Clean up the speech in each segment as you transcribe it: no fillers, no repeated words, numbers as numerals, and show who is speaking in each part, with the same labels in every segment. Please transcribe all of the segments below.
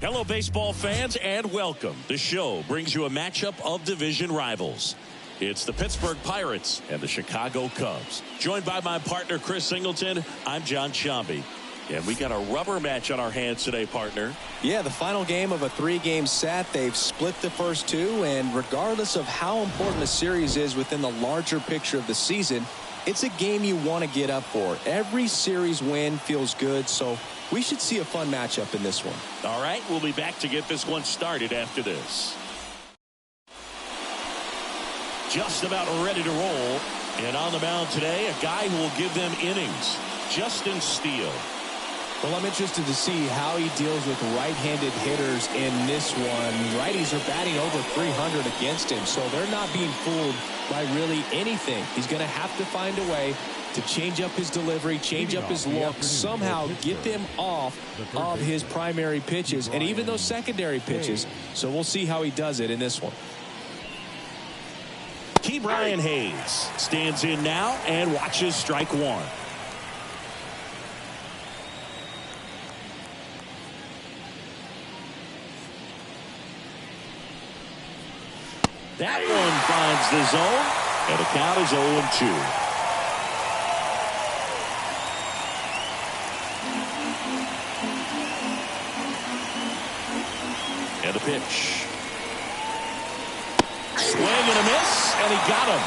Speaker 1: Hello, baseball fans, and welcome. The show brings you a matchup of division rivals. It's the Pittsburgh Pirates and the Chicago Cubs. Joined by my partner, Chris Singleton, I'm John Shambi. And we got a rubber match on our hands today, partner.
Speaker 2: Yeah, the final game of a 3-game set. They've split the first two, and regardless of how important the series is within the larger picture of the season, it's a game you want to get up for. Every series win feels good, so we should see a fun matchup in this one.
Speaker 1: All right, we'll be back to get this one started after this. Just about ready to roll. And on the mound today, a guy who will give them innings, Justin Steele.
Speaker 2: Well, I'm interested to see how he deals with right-handed hitters in this one. Righties are batting over 300 against him, so they're not being fooled by really anything. He's going to have to find a way to change up his delivery, change up his look, somehow get them off of his primary pitches and even those secondary pitches. So we'll see how he does it in this one.
Speaker 1: Brian Hayes stands in now and watches strike one. That one finds the zone, and the count is 0-2. And a pitch. Swing and a miss, and he got him.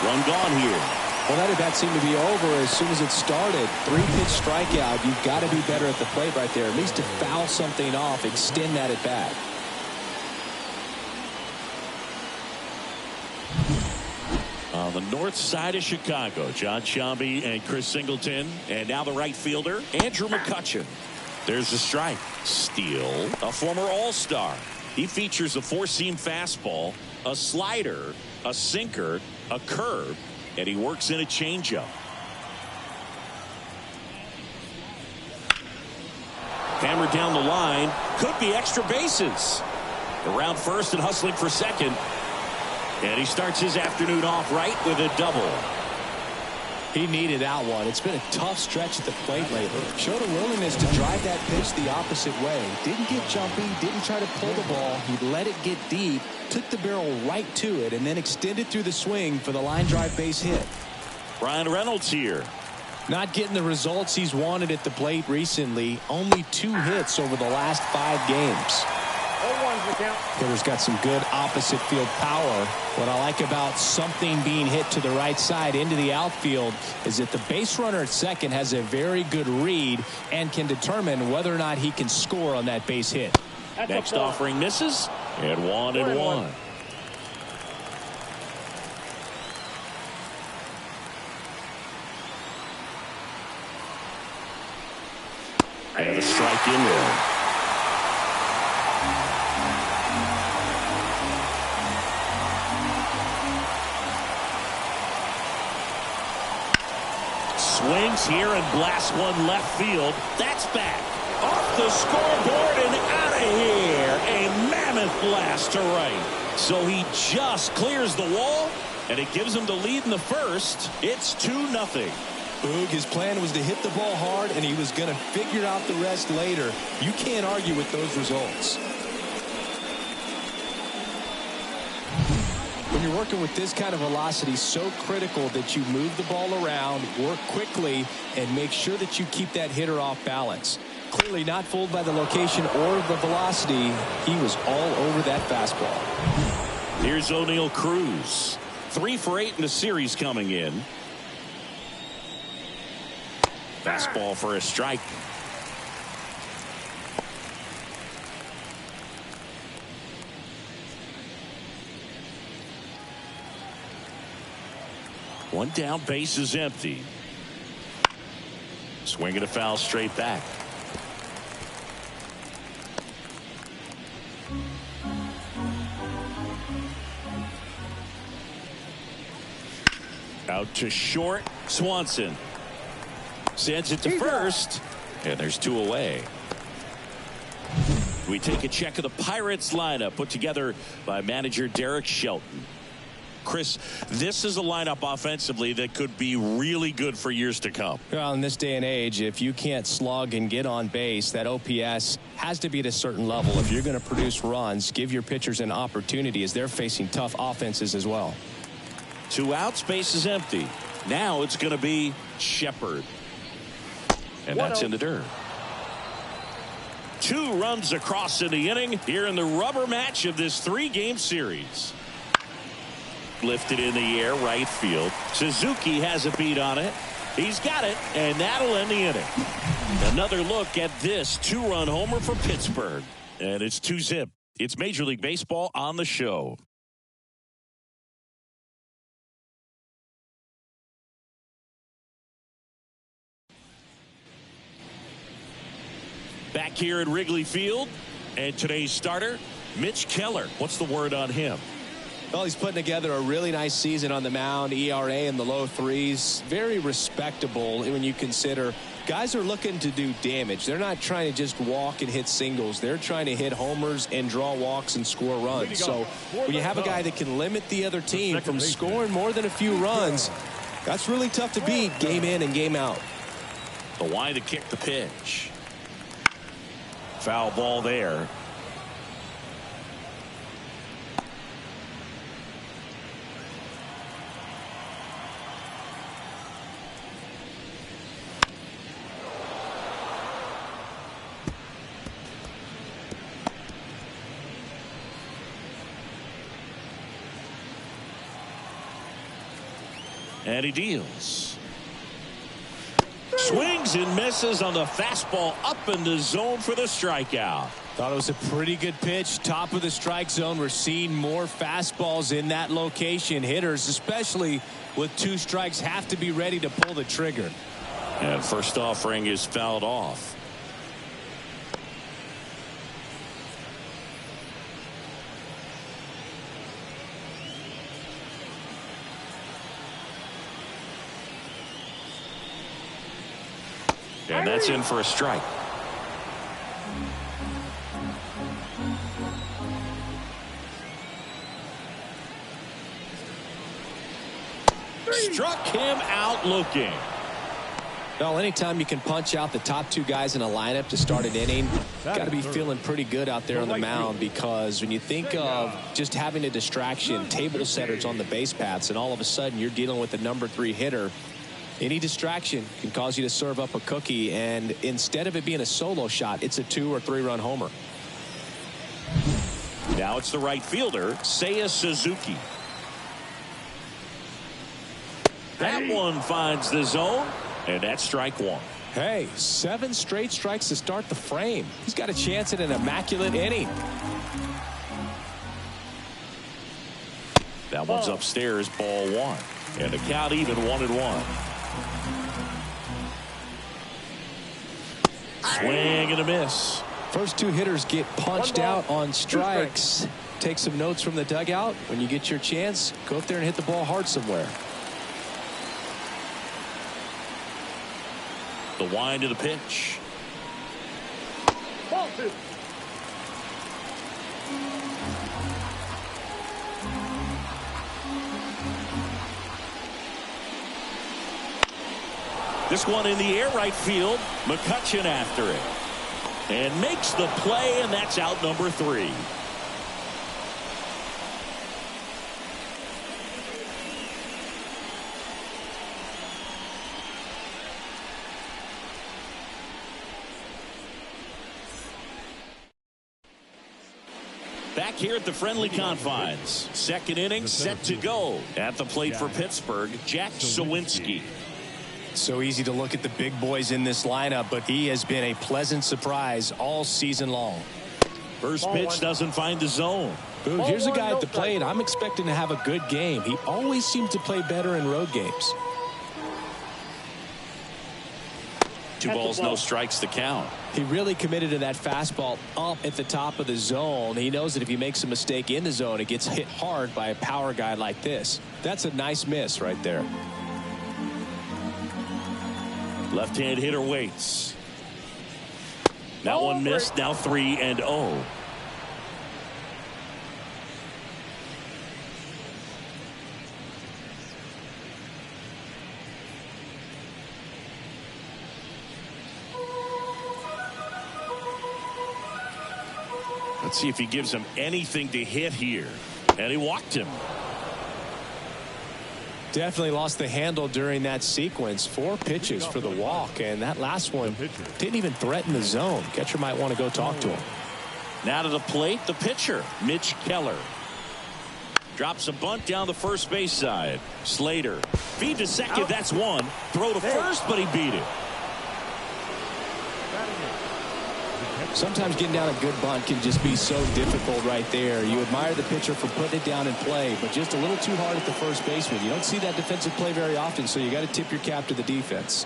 Speaker 1: One gone here.
Speaker 2: Well, that at-bat seemed to be over as soon as it started. 3-pitch strikeout. You've got to be better at the plate right there, at least to foul something off, extend that at-bat.
Speaker 1: On the north side of Chicago, John Shambi and Chris Singleton. And now the right fielder, Andrew McCutchen. There's the strike. Steele, a former All-Star. He features a four-seam fastball, a slider, a sinker, a curve, and he works in a changeup. Hammered down the line. Could be extra bases. Around first and hustling for second. And he starts his afternoon off right with a double.
Speaker 2: He needed that one. It's been a tough stretch at the plate lately. Showed a willingness to drive that pitch the opposite way. Didn't get jumpy, didn't try to pull the ball. He let it get deep, took the barrel right to it, and then extended through the swing for the line drive base hit.
Speaker 1: Ryan Reynolds here.
Speaker 2: Not getting the results he's wanted at the plate recently. Only 2 hits over the last 5 games. Hitter's got some good opposite field power. What I like about something being hit to the right side into the outfield is that the base runner at second has a very good read and can determine whether or not he can score on that base hit.
Speaker 1: Next offering misses, and 1-1. And a strike in there. Swings here and blasts one left field. That's back. Off the scoreboard and out of here. A mammoth blast to right. So he just clears the wall, and it gives him the lead in the first. It's 2-0.
Speaker 2: Boog, his plan was to hit the ball hard, and he was going to figure out the rest later. You can't argue with those results. When you're working with this kind of velocity, so critical that you move the ball around, work quickly, and make sure that you keep that hitter off balance. Clearly not fooled by the location or the velocity. He was all over that fastball.
Speaker 1: Here's O'Neal Cruz. 3 for 8 in the series coming in. Fastball for a strike. One down, base is empty. Swinging a foul straight back. Out to short. Swanson sends it to first, and there's 2 away. We take a check of the Pirates lineup put together by manager Derek Shelton. Chris, this is a lineup offensively that could be really good for years to come.
Speaker 2: Well, in this day and age, if you can't slug and get on base, that OPS has to be at a certain level. If you're going to produce runs, give your pitchers an opportunity as they're facing tough offenses as well.
Speaker 1: 2 outs, base is empty. Now it's going to be Shepard. And that's in the dirt. 2 runs across in the inning here in the rubber match of this 3-game series. Lifted in the air, right field. Suzuki has a beat on it. He's got it, and that'll end the inning. Another look at this 2-run homer for Pittsburgh. And it's 2-zip. It's Major League Baseball on the show. Back here at Wrigley Field, and today's starter, Mitch Keller. What's the word on him?
Speaker 2: Well, he's putting together a really nice season on the mound. ERA in the low 3s. Very respectable when you consider guys are looking to do damage. They're not trying to just walk and hit singles. They're trying to hit homers and draw walks and score runs. So when you have a guy that can limit the other team from scoring more than a few runs, that's really tough to beat game in and game out.
Speaker 1: The line to kick the pitch. Foul ball there. And he deals. Swings and misses on the fastball up in the zone for the strikeout.
Speaker 2: Thought it was a pretty good pitch. Top of the strike zone. We're seeing more fastballs in that location. Hitters, especially with 2 strikes, have to be ready to pull the trigger.
Speaker 1: And first offering is fouled off. And that's in for a strike. Struck him out looking.
Speaker 2: Well, anytime you can punch out the top 2 guys in a lineup to start an inning, got to be feeling pretty good out there on the mound, because when you think of just having a distraction, table setters on the base paths, and all of a sudden you're dealing with the number 3 hitter, any distraction can cause you to serve up a cookie, and instead of it being a solo shot, it's a 2 or 3 run homer.
Speaker 1: Now it's the right fielder, Seiya Suzuki. That one finds the zone, and that's strike 1.
Speaker 2: Hey, 7 straight strikes to start the frame. He's got a chance at an immaculate inning.
Speaker 1: That one's upstairs, ball 1. And the count even 1-1. Swing and a miss.
Speaker 2: First 2 hitters get punched out on strikes. Take some notes from the dugout. When you get your chance, go up there and hit the ball hard somewhere.
Speaker 1: The wind to the pitch.
Speaker 3: Ball 2.
Speaker 1: This one in the air, right field. McCutchen after it. And makes the play, and that's out number 3. Back here at the friendly confines. Second inning set to go. At the plate for Pittsburgh, Jack Sawinski.
Speaker 2: So easy to look at the big boys in this lineup, but he has been a pleasant surprise all season long.
Speaker 1: First pitch doesn't find the zone.
Speaker 2: Boom, here's a guy at the plate. I'm expecting to have a good game. He always seems to play better in road games.
Speaker 1: 2 balls, no strikes to count.
Speaker 2: He really committed to that fastball up at the top of the zone. He knows that if he makes a mistake in the zone, it gets hit hard by a power guy like this. That's a nice miss right there.
Speaker 1: Left-hand hitter waits. That one missed. Now 3-0. Let's see if he gives him anything to hit here. And he walked him.
Speaker 2: Definitely lost the handle during that sequence. 4 pitches for the walk, and that last one didn't even threaten the zone. Catcher might want to go talk to him.
Speaker 1: Now to the plate, the pitcher, Mitch Keller. Drops a bunt down the first base side. Slater. Feed to second, that's one. Throw to first, but he beat it.
Speaker 2: Sometimes getting down a good bunt can just be so difficult right there. You admire the pitcher for putting it down in play, but just a little too hard at the first baseman. You don't see that defensive play very often, so you got to tip your cap to the defense.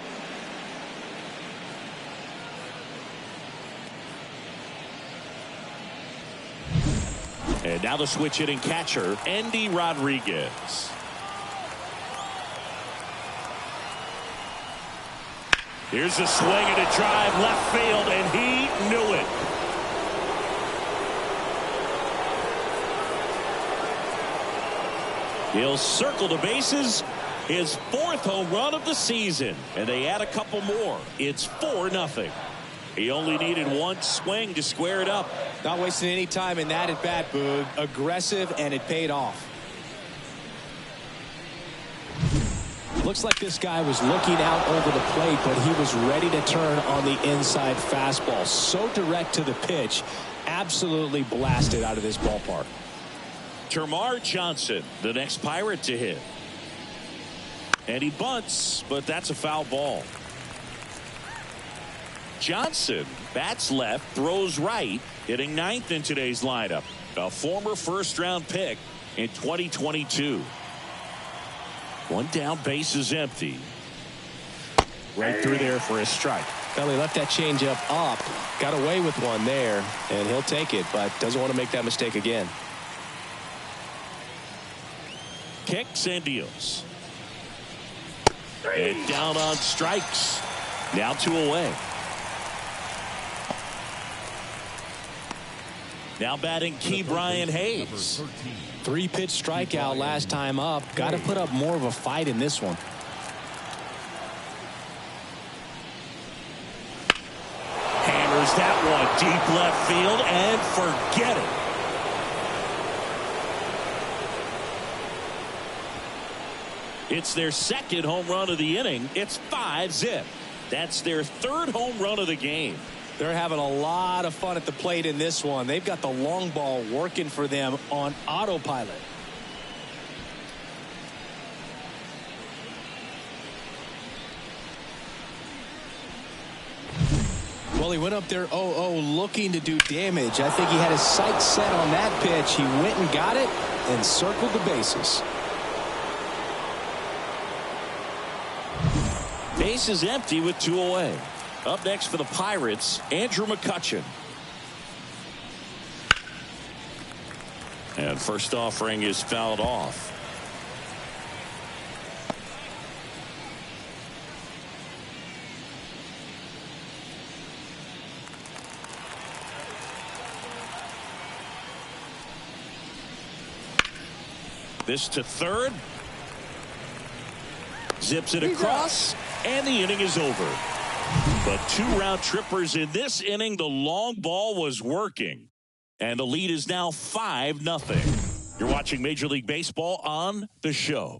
Speaker 1: And now the switch hitting catcher, Andy Rodriguez. Here's a swing and a drive left field, and he knew it. He'll circle the bases. His 4th home run of the season, and they add a couple more. It's 4-0. He only needed one swing to square it up.
Speaker 2: Not wasting any time in that at bat, Boog. Aggressive, and it paid off. Looks like this guy was looking out over the plate, but he was ready to turn on the inside fastball. So direct to the pitch. Absolutely blasted out of this ballpark.
Speaker 1: Termarr Johnson, the next Pirate to hit. And he bunts, but that's a foul ball. Johnson bats left, throws right, hitting 9th in today's lineup. A former first-round pick in 2022. One down, base is empty. Right through there for a strike.
Speaker 2: Well, he left that changeup up, got away with one there, and he'll take it, but doesn't want to make that mistake again.
Speaker 1: Kicks and deals. And down on strikes. Now 2 away. Now batting Key Brian Hayes.
Speaker 2: 3-pitch strikeout last time up. Got to put up more of a fight in this one.
Speaker 1: Hammers that one deep left field and forget it. It's their 2nd home run of the inning. It's 5-zip. That's their 3rd home run of the game.
Speaker 2: They're having a lot of fun at the plate in this one. They've got the long ball working for them on autopilot. Well, he went up there 0-0 looking to do damage. I think he had his sights set on that pitch. He went and got it and circled the bases.
Speaker 1: Base is empty with 2 away. Up next for the Pirates, Andrew McCutchen. And first offering is fouled off. This to third. Zips it across, and the inning is over. But 2 round trippers in this inning. The long ball was working. And the lead is now 5-0. You're watching Major League Baseball on The Show.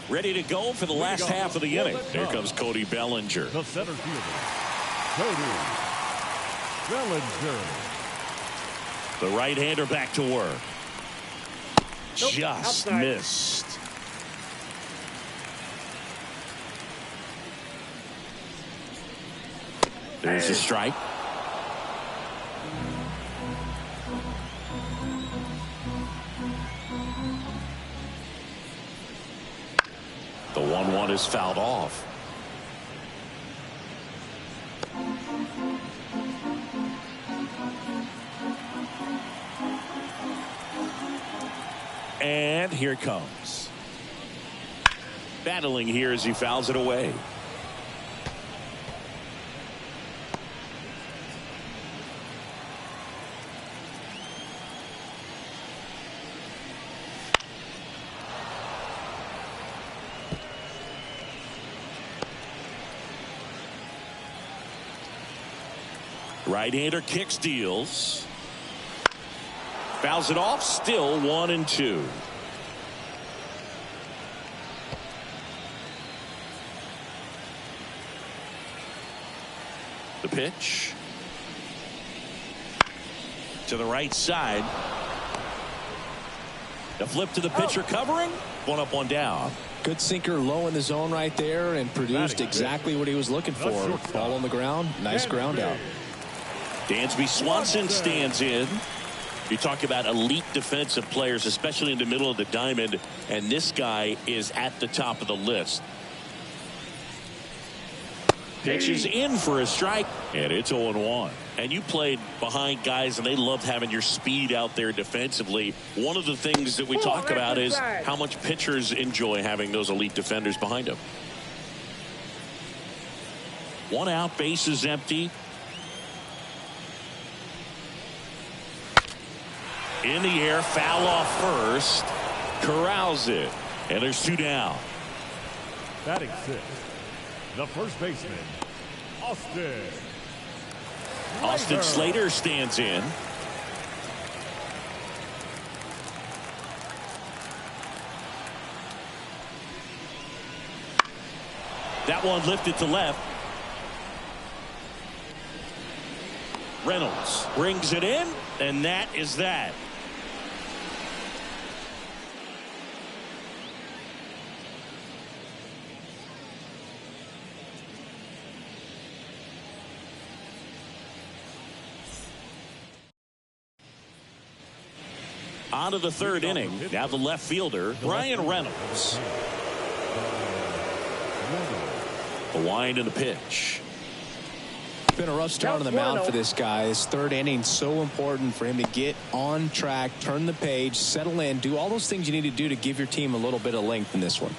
Speaker 1: Ready to go for the last half of the inning. Here comes Cody Bellinger.
Speaker 3: The center fielder, Cody Bellinger.
Speaker 1: The right-hander back to work. Just missed. There's a strike. The 1-1 is fouled off. And here it comes. Battling here as he fouls it away. Right-hander kicks, deals. Fouls it off, still 1-2. The pitch. To the right side. The flip to the pitcher covering. One up, one down.
Speaker 2: Good sinker low in the zone right there and produced exactly what he was looking for. Ball on the ground. Nice ground out.
Speaker 1: Dansby Swanson stands in. You talk about elite defensive players, especially in the middle of the diamond, and this guy is at the top of the list. Pitches in for a strike, and it's 0-1. And you played behind guys, and they loved having your speed out there defensively. One of the things that we talk about is how much pitchers enjoy having those elite defenders behind them. One out, base is empty. In the air, foul off first. Corrals it, and there's two down.
Speaker 3: Batting sixth, the first baseman,
Speaker 1: Austin Slater stands in. That one lifted to left. Reynolds brings it in, and that is that. On to the third inning. Now the left fielder, Brian Reynolds. The wind and the pitch.
Speaker 2: It's been a rough start on the mound for this guy. His third inning so important for him to get on track, turn the page, settle in, do all those things you need to do to give your team a little bit of length in this one.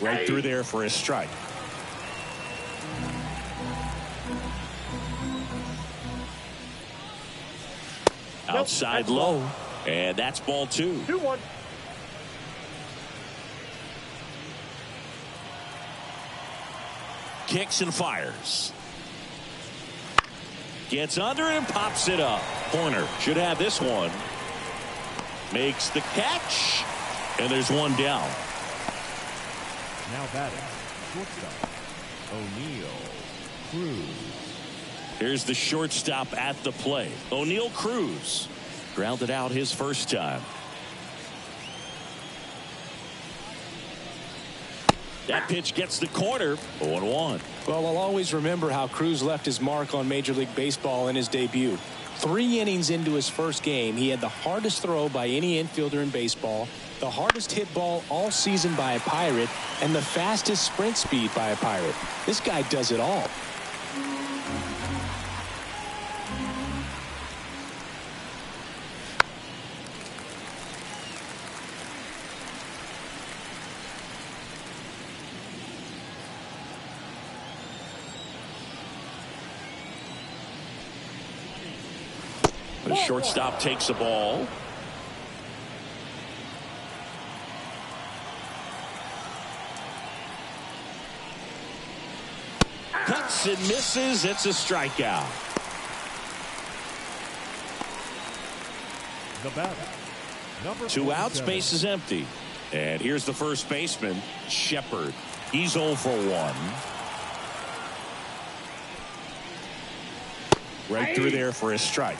Speaker 1: Right through there for a strike. Outside low, and that's ball 2.
Speaker 4: 2-1.
Speaker 1: Kicks and fires. Gets under and pops it up. Corner should have this one. Makes the catch, and there's one down.
Speaker 3: Now batting, shortstop, O'Neill Cruz.
Speaker 1: Here's the shortstop at the plate. O'Neill Cruz grounded out his first time. That pitch gets the corner. 0-1.
Speaker 2: Well, I'll always remember how Cruz left his mark on Major League Baseball in his debut. 3 innings into his first game, he had the hardest throw by any infielder in baseball, the hardest hit ball all season by a Pirate, and the fastest sprint speed by a Pirate. This guy does it all.
Speaker 1: The shortstop takes the ball. Cuts and misses. It's a strikeout.
Speaker 3: The batter, number
Speaker 1: 2 outs,
Speaker 3: 47.
Speaker 1: base is empty. And here's the first baseman, Shepard. He's 0 for 1. Right through there for a strike.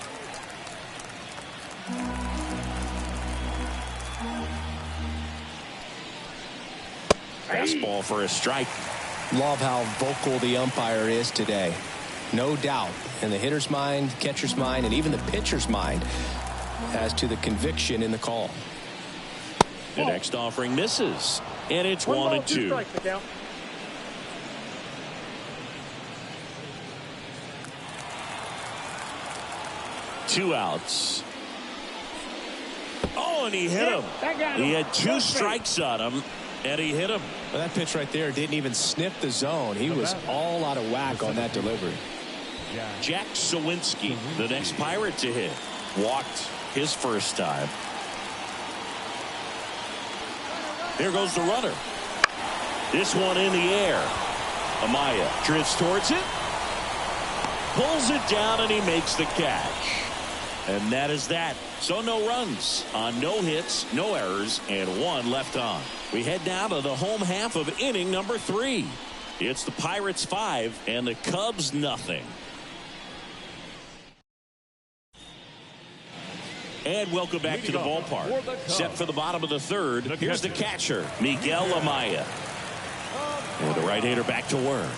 Speaker 1: Fastball for a strike.
Speaker 2: Love how vocal the umpire is today. No doubt in the hitter's mind, catcher's mind, and even the pitcher's mind as to the conviction in the call.
Speaker 1: The next offering misses, and it's 1-2. 2 outs. Oh, and he hit him. He had 2 strikes on him, and he hit him.
Speaker 2: Well, that pitch right there didn't even sniff the zone. He was all out of whack on that delivery.
Speaker 1: Jack Sawinski, the next Pirate to hit. Walked his first time. Here goes the runner. This one in the air. Amaya drifts towards it. Pulls it down, and he makes the catch. And that is that. So no runs on no hits, no errors, and one left on. We head now to the home half of inning number 3. It's the Pirates 5 and the Cubs nothing. And welcome back to the ballpark. Set for the bottom of the 3rd. Here's the catcher, Miguel Amaya. And the right-hander back to work.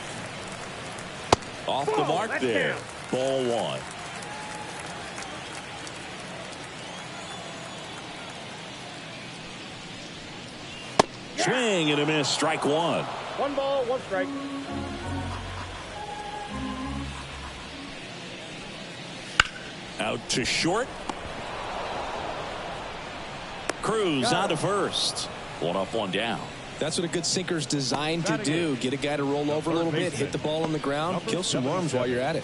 Speaker 1: Off the mark there. Ball 1. Swing and a miss. Strike 1.
Speaker 4: 1 ball, 1 strike.
Speaker 1: Out to short. Cruz on to first. 1 up, 1 down.
Speaker 2: That's what a good sinker's designed to do. Get a guy to roll over a little bit, hit the ball on the ground, kill some worms while you're at it.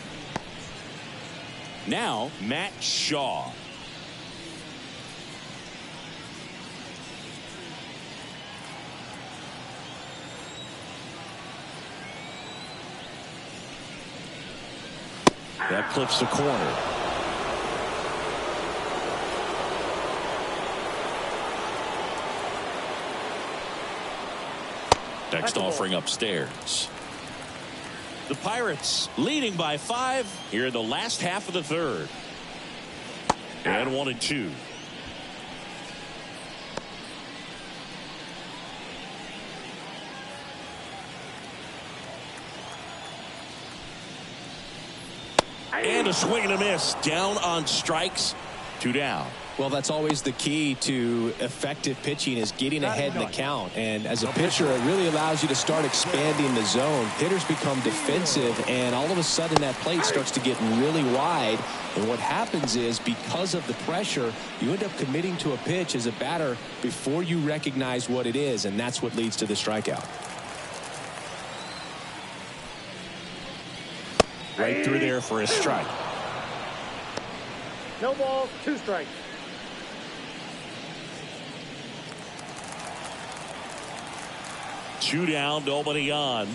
Speaker 1: Now, Matt Shaw. That clips the corner. Next offering upstairs. The Pirates leading by 5 here in the last half of the 3rd. And 1-2. And a swing and a miss. Down on strikes. 2 down.
Speaker 2: Well, that's always the key to effective pitching, is getting ahead in the count. And as a pitcher, it really allows you to start expanding the zone. Hitters become defensive, and all of a sudden that plate starts to get really wide. And what happens is, because of the pressure, you end up committing to a pitch as a batter before you recognize what it is, and that's what leads to the strikeout.
Speaker 1: Right through there for a strike.
Speaker 4: No balls, 2 strikes.
Speaker 1: Two down, nobody on.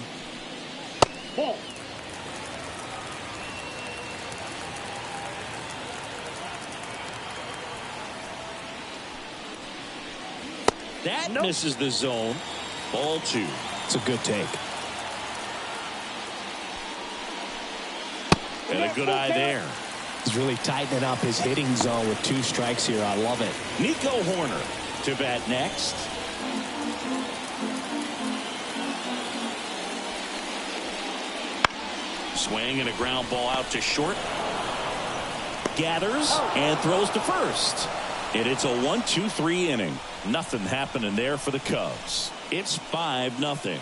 Speaker 4: Ball.
Speaker 1: That misses the zone. Ball 2.
Speaker 2: It's a good take.
Speaker 1: And a good eye there.
Speaker 2: He's really tightening up his hitting zone with 2 strikes here. I love it.
Speaker 1: Nico Horner to bat next. Swing and a ground ball out to short. Gathers and throws to first. And it's a 1-2-3 inning. Nothing happening there for the Cubs. It's 5-0.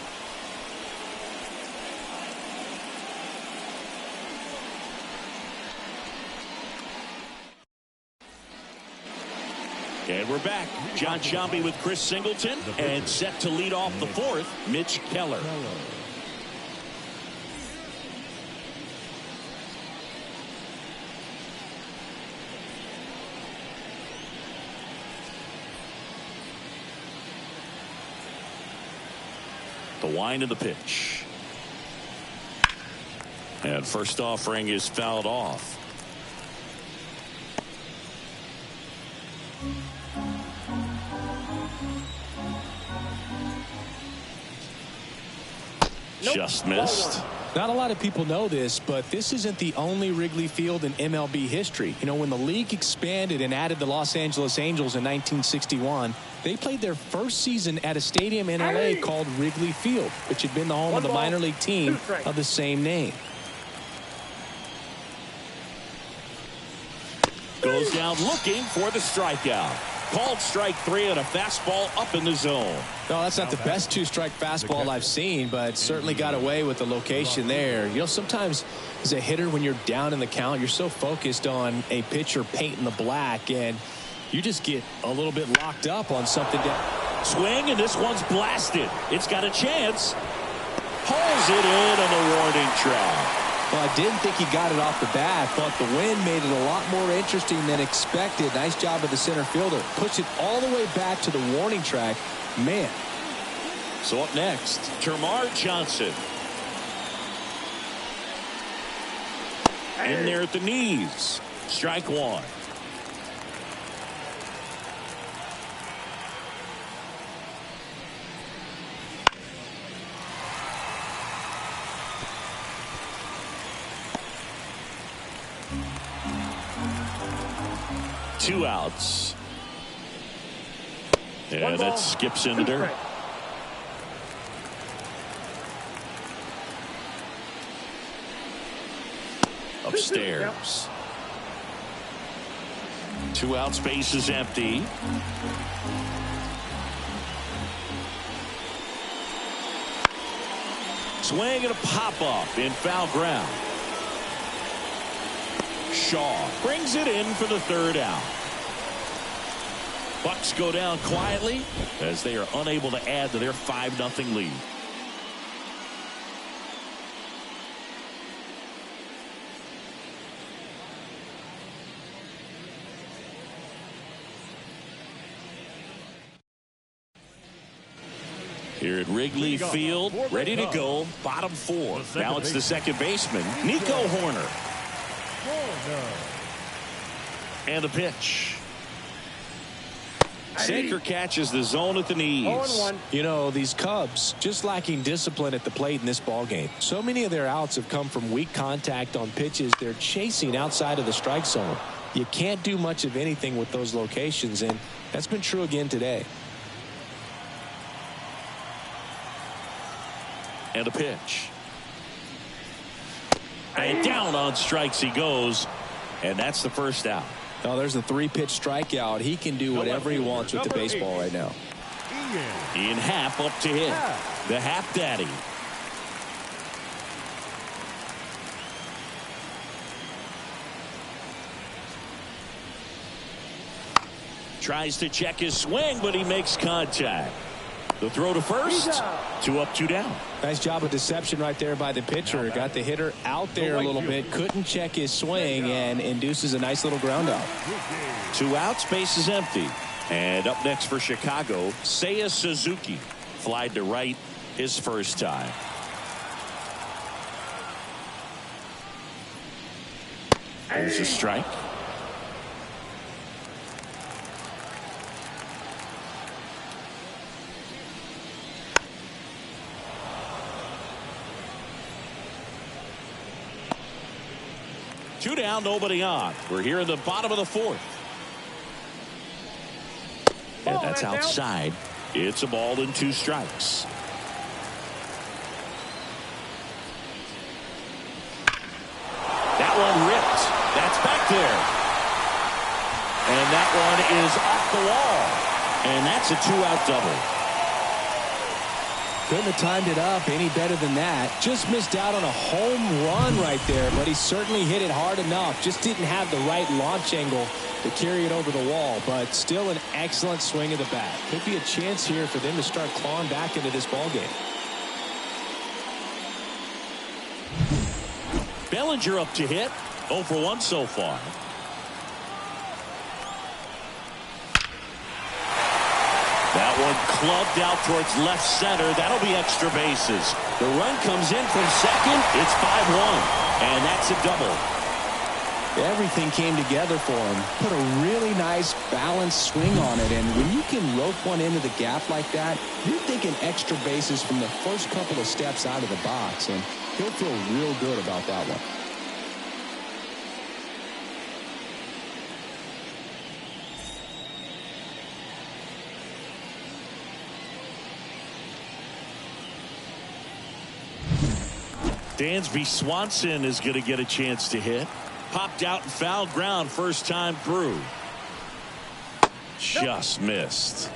Speaker 1: And we're back. John Sciambi with Chris Singleton, and set to lead off the 4th, Mitch Keller. The wind of the pitch. And first offering is fouled off. Just missed.
Speaker 2: Not a lot of people know this, but this isn't the only Wrigley Field in MLB history. You know, when the league expanded and added the Los Angeles Angels in 1961, they played their first season at a stadium in LA called Wrigley Field, which had been the home of the minor league team of the same name.
Speaker 1: Goes down looking for the strikeout. Called strike 3 on a fastball up in the zone.
Speaker 2: No, that's not the best 2-strike fastball I've seen, but certainly got away with the location there. You know, sometimes as a hitter, when you're down in the count, you're so focused on a pitcher painting the black, and you just get a little bit locked up on something that...
Speaker 1: Swing, and this one's blasted. It's got a chance. Pulls it in on the warning track.
Speaker 2: Well, I didn't think he got it off the bat. Thought the wind made it a lot more interesting than expected. Nice job of the center fielder. Puts it all the way back to the warning track. Man.
Speaker 1: So up next, Termarr Johnson. In there at the knees. Strike one. Two outs. And that skips into dirt. Upstairs. 2 outs, base is empty. Swing and a pop up in foul ground. Shaw brings it in for the 3rd out. Bucks go down quietly as they are unable to add to their 5-0 lead. Here at Wrigley Field, ready to go, bottom 4. Now it's the second baseman, Nico Horner. And the pitch. Sinker catches the zone at the knees.
Speaker 2: You know, these Cubs just lacking discipline at the plate in this ballgame. So many of their outs have come from weak contact on pitches they're chasing outside of the strike zone. You can't do much of anything with those locations, and that's been true again today.
Speaker 1: And a pitch. And down on strikes he goes. And that's the 1st out.
Speaker 2: Oh, there's a 3-pitch strikeout. He can do whatever he wants with the baseball right now.
Speaker 1: Ian Happ up to hit. The Happ Daddy. Tries to check his swing, but he makes contact. The throw to first. 2 up, 2 down.
Speaker 2: Nice job of deception right there by the pitcher. Got the hitter out there a little bit. Couldn't check his swing and induces a nice little ground out.
Speaker 1: 2 outs, base is empty. And up next for Chicago, Seiya Suzuki. Flied to right his 1st time. There's a strike. Two down, nobody on. We're here in the bottom of the 4th. And that's outside. It's a ball and 2 strikes. That one ripped. That's back there. And that one is off the wall. And that's a 2-out double.
Speaker 2: Couldn't have timed it up any better than that. Just missed out on a home run right there, but he certainly hit it hard enough. Just didn't have the right launch angle to carry it over the wall, but still an excellent swing of the bat. Could be a chance here for them to start clawing back into this ballgame.
Speaker 1: Bellinger up to hit. 0 for 1 so far. That one clubbed out towards left center. That'll be extra bases. The run comes in from second. It's 5-1. And that's a double.
Speaker 2: Everything came together for him. Put a really nice balanced swing on it. And when you can rope one into the gap like that, you're thinking extra bases from the first couple of steps out of the box. And he'll feel real good about that one.
Speaker 1: Dansby Swanson is going to get a chance to hit. Popped out and foul ground 1st time through. Just missed.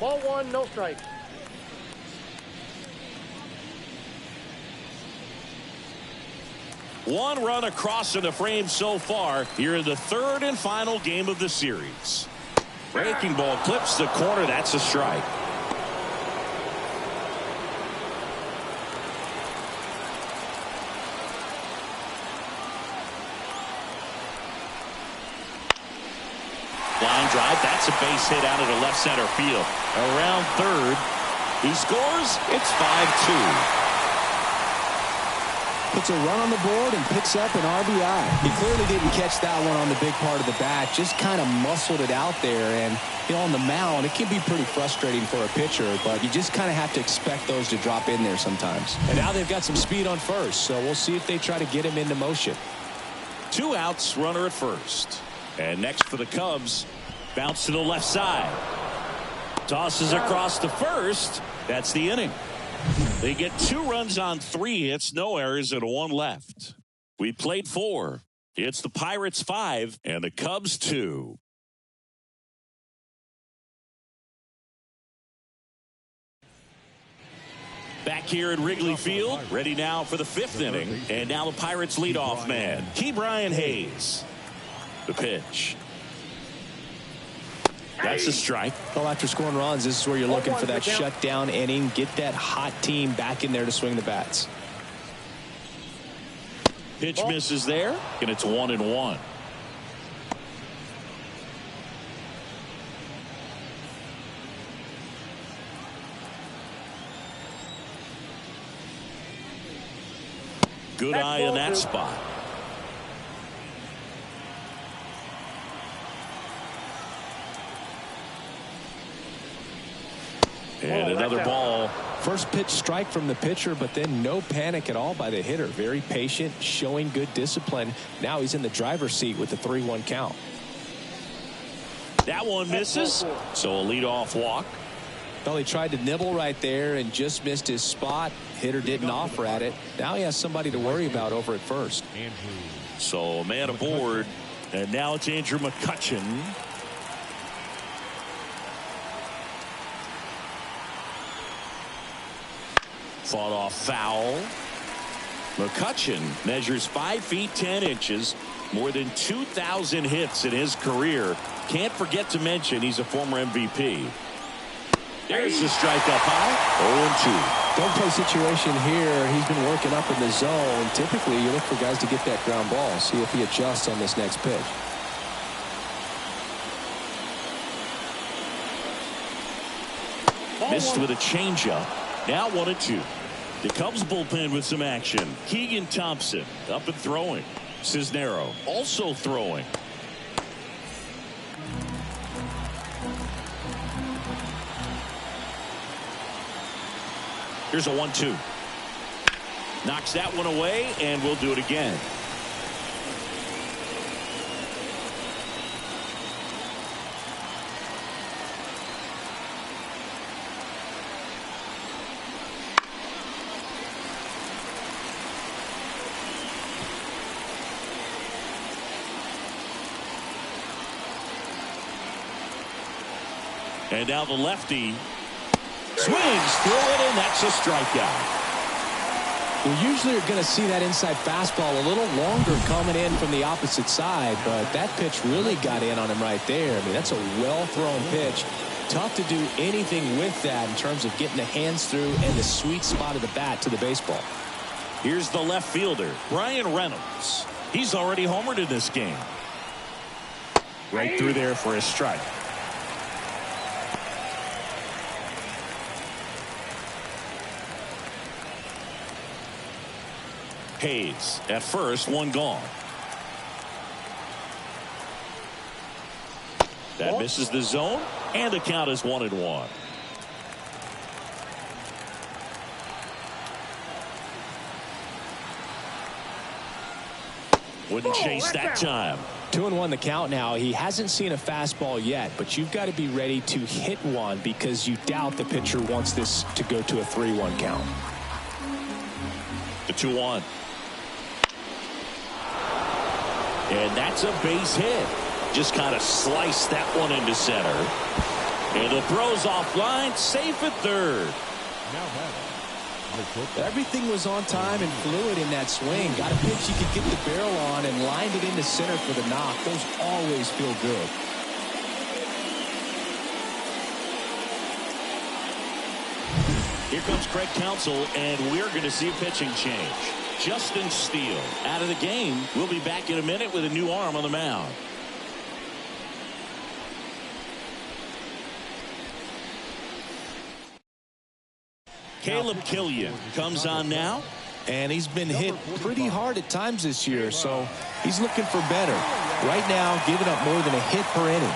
Speaker 4: Ball 1, no strike.
Speaker 1: One run across in the frame so far here in the 3rd and final game of the series. Breaking ball clips the corner. That's a strike. Line drive. That's a base hit out of the left center field. Around 3rd. He scores. It's 5-2.
Speaker 2: Puts a run on the board and picks up an RBI. He clearly didn't catch that one on the big part of the bat. Just kind of muscled it out there. And, you know, on the mound, it can be pretty frustrating for a pitcher, but you just kind of have to expect those to drop in there sometimes. And now they've got some speed on first, so we'll see if they try to get him into motion.
Speaker 1: 2 outs, runner at first. And next for the Cubs, bounce to the left side. Tosses across to first. That's the inning. They get 2 runs on 3 hits, no errors, and 1 left. We played 4. It's the Pirates 5 and the Cubs 2. Back here at Wrigley Field, ready now for the 5th inning. And now the Pirates leadoff man, Brian Hayes. The pitch. That's a strike.
Speaker 2: Well, after scoring runs, this is where you're looking for that shutdown inning. Get that hot team back in there to swing the bats.
Speaker 1: Pitch misses there, and it's 1-1. Good eye in that spot. And another ball.
Speaker 2: First pitch strike from the pitcher, but then no panic at all by the hitter. Very patient, showing good discipline. Now he's in the driver's seat with the 3-1 count.
Speaker 1: That one misses, so a leadoff walk.
Speaker 2: Well, he tried to nibble right there and just missed his spot. Hitter didn't offer at it. Now he has somebody to worry about over at first.
Speaker 1: So a man aboard, and now it's Andrew McCutchen. Fought off foul. McCutchen measures 5 feet 10 inches, more than 2,000 hits in his career. Can't forget to mention he's a former MVP. There's the strike up high. 0-2.
Speaker 2: Don't play situation here. He's been working up in the zone. Typically, you look for guys to get that ground ball. See if he adjusts on this next pitch.
Speaker 1: Missed with a changeup. Now 1-2. The Cubs bullpen with some action. Keegan Thompson up and throwing. Cisnero also throwing. Here's a 1-2. Knocks that one away, and we'll do it again. And now the lefty swings through it, and that's a strikeout.
Speaker 2: We usually are going to see that inside fastball a little longer coming in from the opposite side, but that pitch really got in on him right there. I mean, that's a well-thrown pitch. Tough to do anything with that in terms of getting the hands through and the sweet spot of the bat to the baseball.
Speaker 1: Here's the left fielder, Brian Reynolds. He's already homered in this game. Right through there for a strike. Hayes at first, 1 gone. That misses the zone, and the count is 1-1. Wouldn't chase that time.
Speaker 2: 2-1 the count now. He hasn't seen a fastball yet, but you've got to be ready to hit one because you doubt the pitcher wants this to go to a 3-1 count.
Speaker 1: The 2-1. And that's a base hit. Just kind of sliced that one into center. And the throw's offline, safe at third.
Speaker 2: Everything was on time and fluid in that swing. Got a pitch you could get the barrel on and lined it into center for the knock. Those always feel good.
Speaker 1: Here comes Craig Counsell, and we're going to see a pitching change. Justin Steele out of the game. We'll be back in a minute with a new arm on the mound. Caleb Killian comes on now.
Speaker 2: And he's been hit pretty hard at times this year, so he's looking for better. Right now, giving up more than a hit per inning.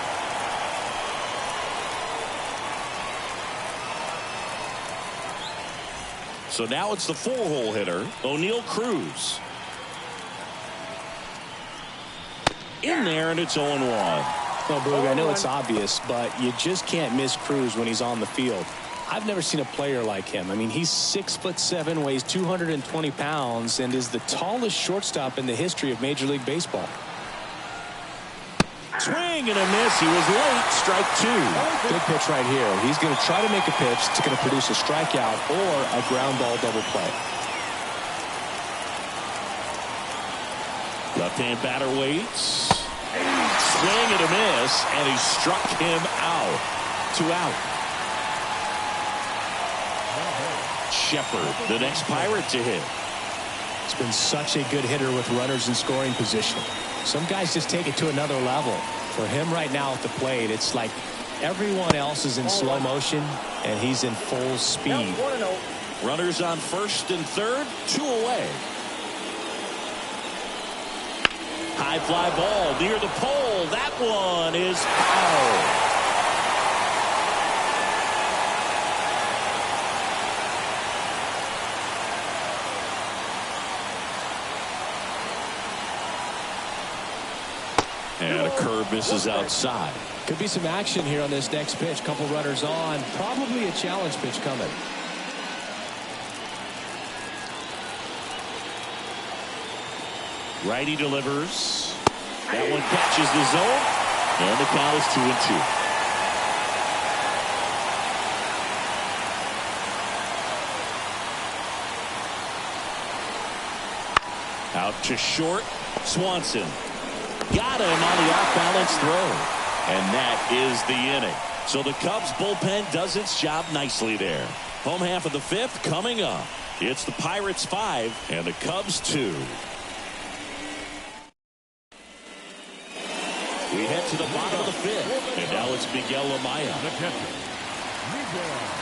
Speaker 1: So now it's the 4-hole hitter, O'Neal Cruz. In there, and it's 0-1.
Speaker 2: Well, Boog, I know it's obvious, but you just can't miss Cruz when he's on the field. I've never seen a player like him. I mean, he's 6'7", weighs 220 pounds, and is the tallest shortstop in the history of Major League Baseball.
Speaker 1: Swing and a miss. He was late. Strike 2.
Speaker 2: Good pitch right here. He's going to try to make a pitch that's going to produce a strikeout or a ground ball double play.
Speaker 1: Left-hand batter waits. Swing and a miss, and he struck him out. 2 out. Shepard, the next Pirate to hit.
Speaker 2: He's been such a good hitter with runners in scoring position. Some guys just take it to another level. For him right now at the plate, it's like everyone else is in slow motion, and he's in full speed.
Speaker 1: Runners on first and third, 2 away. High fly ball near the pole. That one is foul. And a curve misses outside.
Speaker 2: Could be some action here on this next pitch. Couple runners on. Probably a challenge pitch coming.
Speaker 1: Righty delivers. That one catches the zone. And the count is 2-2. Out to short. Swanson. Got him on the off-balance throw. And that is the inning. So the Cubs bullpen does its job nicely there. Home half of the 5th coming up. It's the Pirates 5 and the Cubs 2. We head to the bottom of the 5th. And now it's Miguel Amaya.
Speaker 3: The catcher, Miguel Amaya.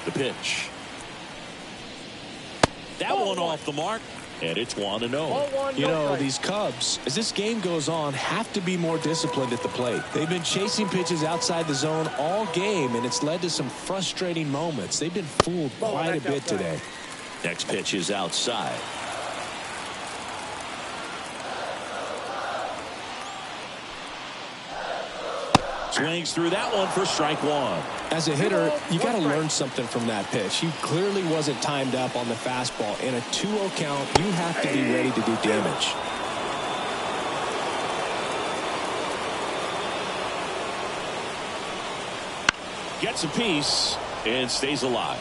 Speaker 1: The pitch. That one off the mark, and it's 1-0.
Speaker 2: You know, these Cubs, as this game goes on, have to be more disciplined at the plate. They've been chasing pitches outside the zone all game, and it's led to some frustrating moments. They've been fooled quite a bit today.
Speaker 1: Next pitch is outside. Swings through that one for strike 1.
Speaker 2: As a hitter, you got to learn something from that pitch. He clearly wasn't timed up on the fastball. In a 2-0 count, you have to be ready to do damage.
Speaker 1: Gets a piece and stays alive.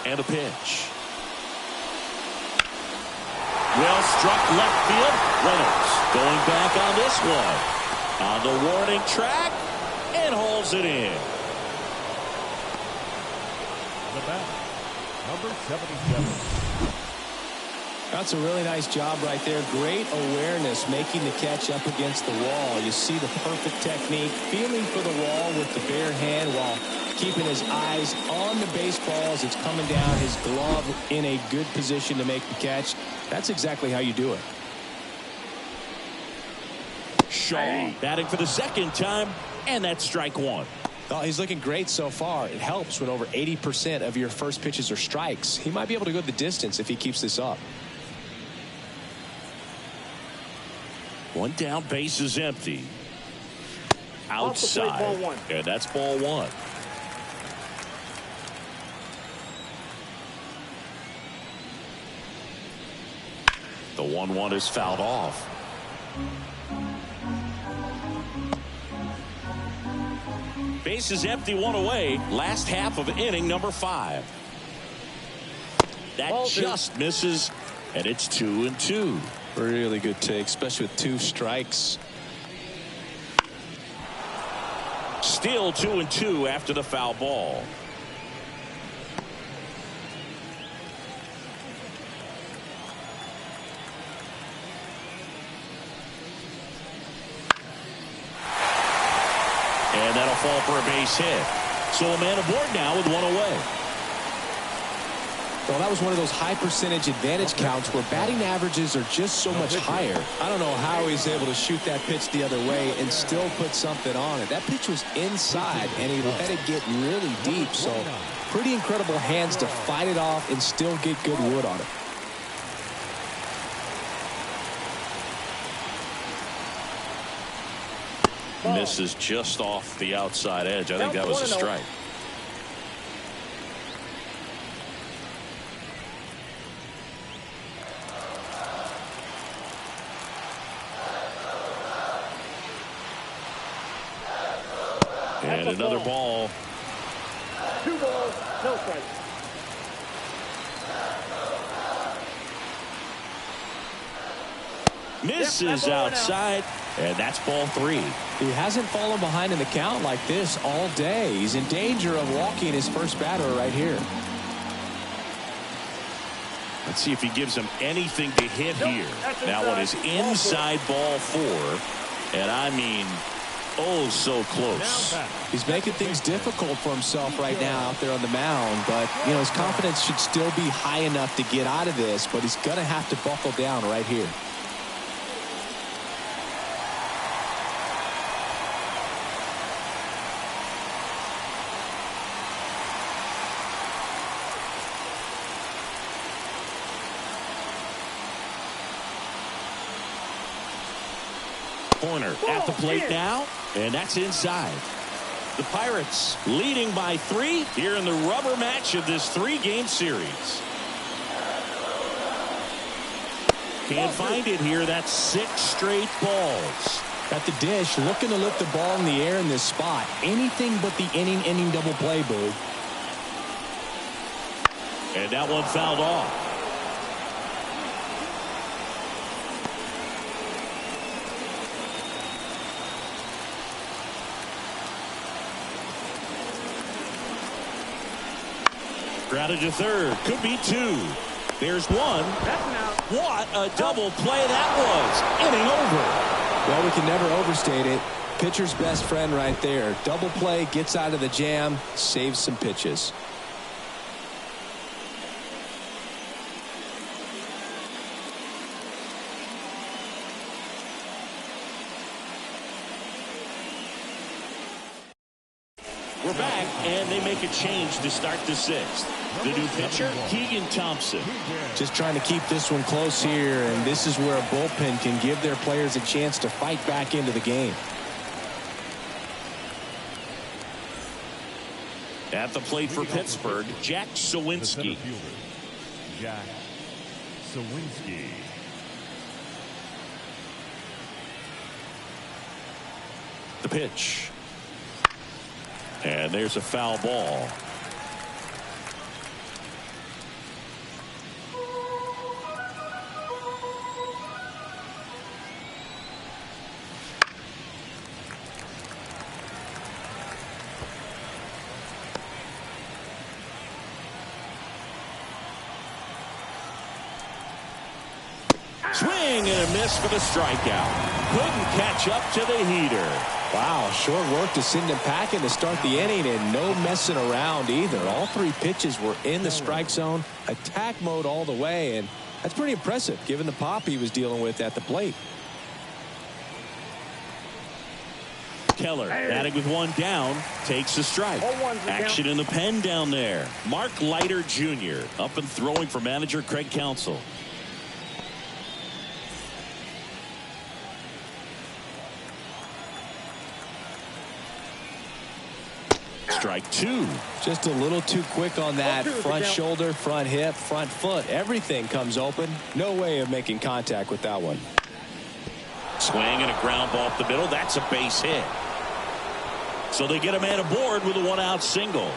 Speaker 1: And a pitch. Well struck left field. Reynolds going back on this one. On the warning track and hauls it in.
Speaker 3: The bat, number 77.
Speaker 2: That's a really nice job right there. Great awareness, making the catch up against the wall. You see the perfect technique, feeling for the wall with the bare hand while keeping his eyes on the baseball as it's coming down, his glove in a good position to make the catch. That's exactly how you do it.
Speaker 1: Shaw batting for the second time, and that's strike 1.
Speaker 2: Oh, he's looking great so far. It helps when over 80% of your first pitches are strikes. He might be able to go the distance if he keeps this up.
Speaker 1: One down, base is empty. Outside, and that's ball 1. The 1-1 is fouled off. Base is empty, 1 away. Last half of inning number 5. That just misses, and it's 2-2.
Speaker 2: Really good take, especially with 2 strikes.
Speaker 1: Still 2-2 after the foul ball. fall for a base hit. So a man aboard now with one away.
Speaker 2: Well, that was one of those high percentage advantage counts where batting averages are just so much higher. I don't know how he's able to shoot that pitch the other way and still put something on it. That pitch was inside, and he let it get really deep. So pretty incredible hands to fight it off and still get good wood on it.
Speaker 1: Misses just off the outside edge. I think that was a strike. And another ball.
Speaker 4: 2 balls, no strikes.
Speaker 1: Misses outside, and that's ball 3.
Speaker 2: He hasn't fallen behind in the count like this all day. He's in danger of walking his first batter right here.
Speaker 1: Let's see if he gives him anything to hit here. That one is inside ball 4, and I mean, oh, so close.
Speaker 2: He's making things difficult for himself right now out there on the mound, but you know his confidence should still be high enough to get out of this, but he's going to have to buckle down right here.
Speaker 1: Corner at the plate now, and that's inside. The Pirates leading by 3 here in the rubber match of this 3-game series. Can't find it here. That's 6 straight balls.
Speaker 2: At the dish, looking to lift the ball in the air in this spot. Anything but the inning double play, Boog.
Speaker 1: And that one fouled off. Grounded to third. Could be 2. There's 1. What a double play that was. Inning over.
Speaker 2: Well, we can never overstate it. Pitcher's best friend right there. Double play, gets out of the jam, saves some pitches.
Speaker 1: We're back, and they make a change to start the 6th. The new pitcher, Keegan Thompson.
Speaker 2: Just trying to keep this one close here, and this is where a bullpen can give their players a chance to fight back into the game.
Speaker 1: At the plate for Pittsburgh, Jack Sawinski.
Speaker 3: Jack Sawinski.
Speaker 1: The pitch. And there's a foul ball. Swing and a miss for the strikeout. Couldn't catch up to the heater.
Speaker 2: Wow, short work to send him packing to start the inning, and no messing around either. All 3 pitches were in the strike zone, attack mode all the way, and that's pretty impressive given the pop he was dealing with at the plate.
Speaker 1: Keller batting with 1 down, takes a strike. Action in the pen down there. Mark Leiter Jr. up and throwing for manager Craig Counsell. Strike 2.
Speaker 2: Just a little too quick on that. Front shoulder, front hip, front foot. Everything comes open. No way of making contact with that one.
Speaker 1: Swing and a ground ball up the middle. That's a base hit. So they get a man aboard with a 1-out single.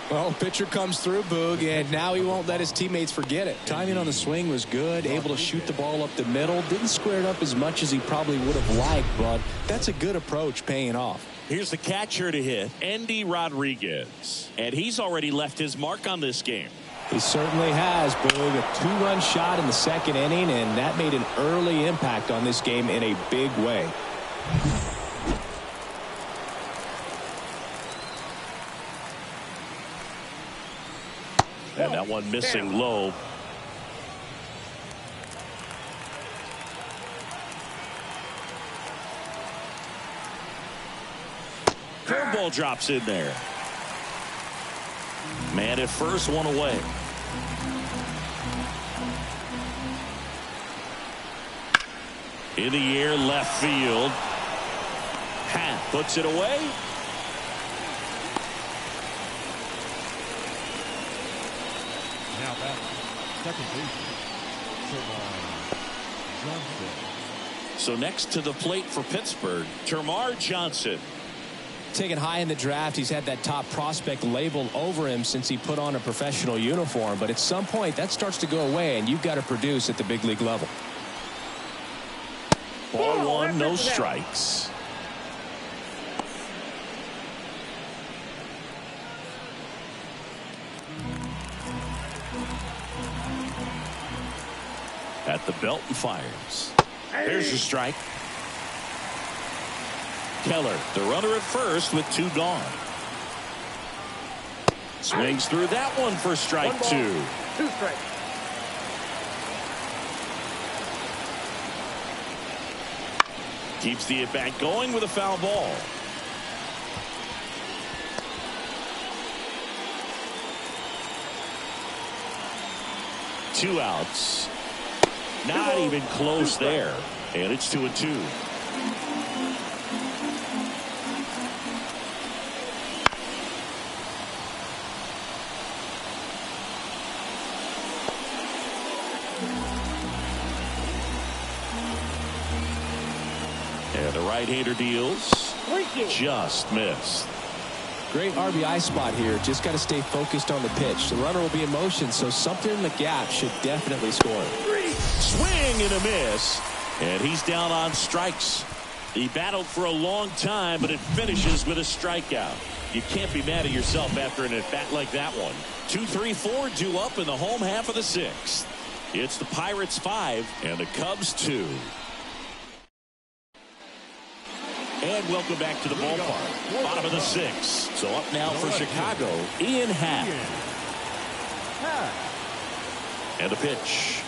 Speaker 2: Well, pitcher comes through, Boog, and now he won't let his teammates forget it. Timing on the swing was good, able to shoot the ball up the middle. Didn't square it up as much as he probably would have liked, but that's a good approach paying off.
Speaker 1: Here's the catcher to hit, Endy Rodriguez. And he's already left his mark on this game.
Speaker 2: He certainly has, Boog. A 2-run shot in the 2nd inning, and that made an early impact on this game in a big way.
Speaker 1: And that one missing low. Curveball drops in there. Man at first, one away. In the air, left field. Hat puts it away.
Speaker 3: Now back, second baseman, Johnson.
Speaker 1: So next to the plate for Pittsburgh, Termarr Johnson.
Speaker 2: Taken high in the draft, he's had that top prospect label over him since he put on a professional uniform. But at some point, that starts to go away, and you've got to produce at the big league level.
Speaker 1: Ball one, no strikes. At the belt and fires. There's a strike. Keller, the runner at first with two gone. Swings through that one for strike two.
Speaker 4: 2 strikes.
Speaker 1: Keeps the at-bat going with a foul ball. Two outs. Not even close there. And it's 2-2. And the right-hander deals. Just missed.
Speaker 2: Great RBI spot here. Just got to stay focused on the pitch. The runner will be in motion, so something in the gap should definitely score.
Speaker 1: Swing and a miss. And he's down on strikes. He battled for a long time, but it finishes with a strikeout. You can't be mad at yourself after an at-bat like that one. 2-3-4 due up in the home half of the sixth. It's the Pirates 5 and the Cubs 2. And welcome back to the ballpark. Bottom of the sixth. So up now for Chicago, Ian Happ. And a pitch.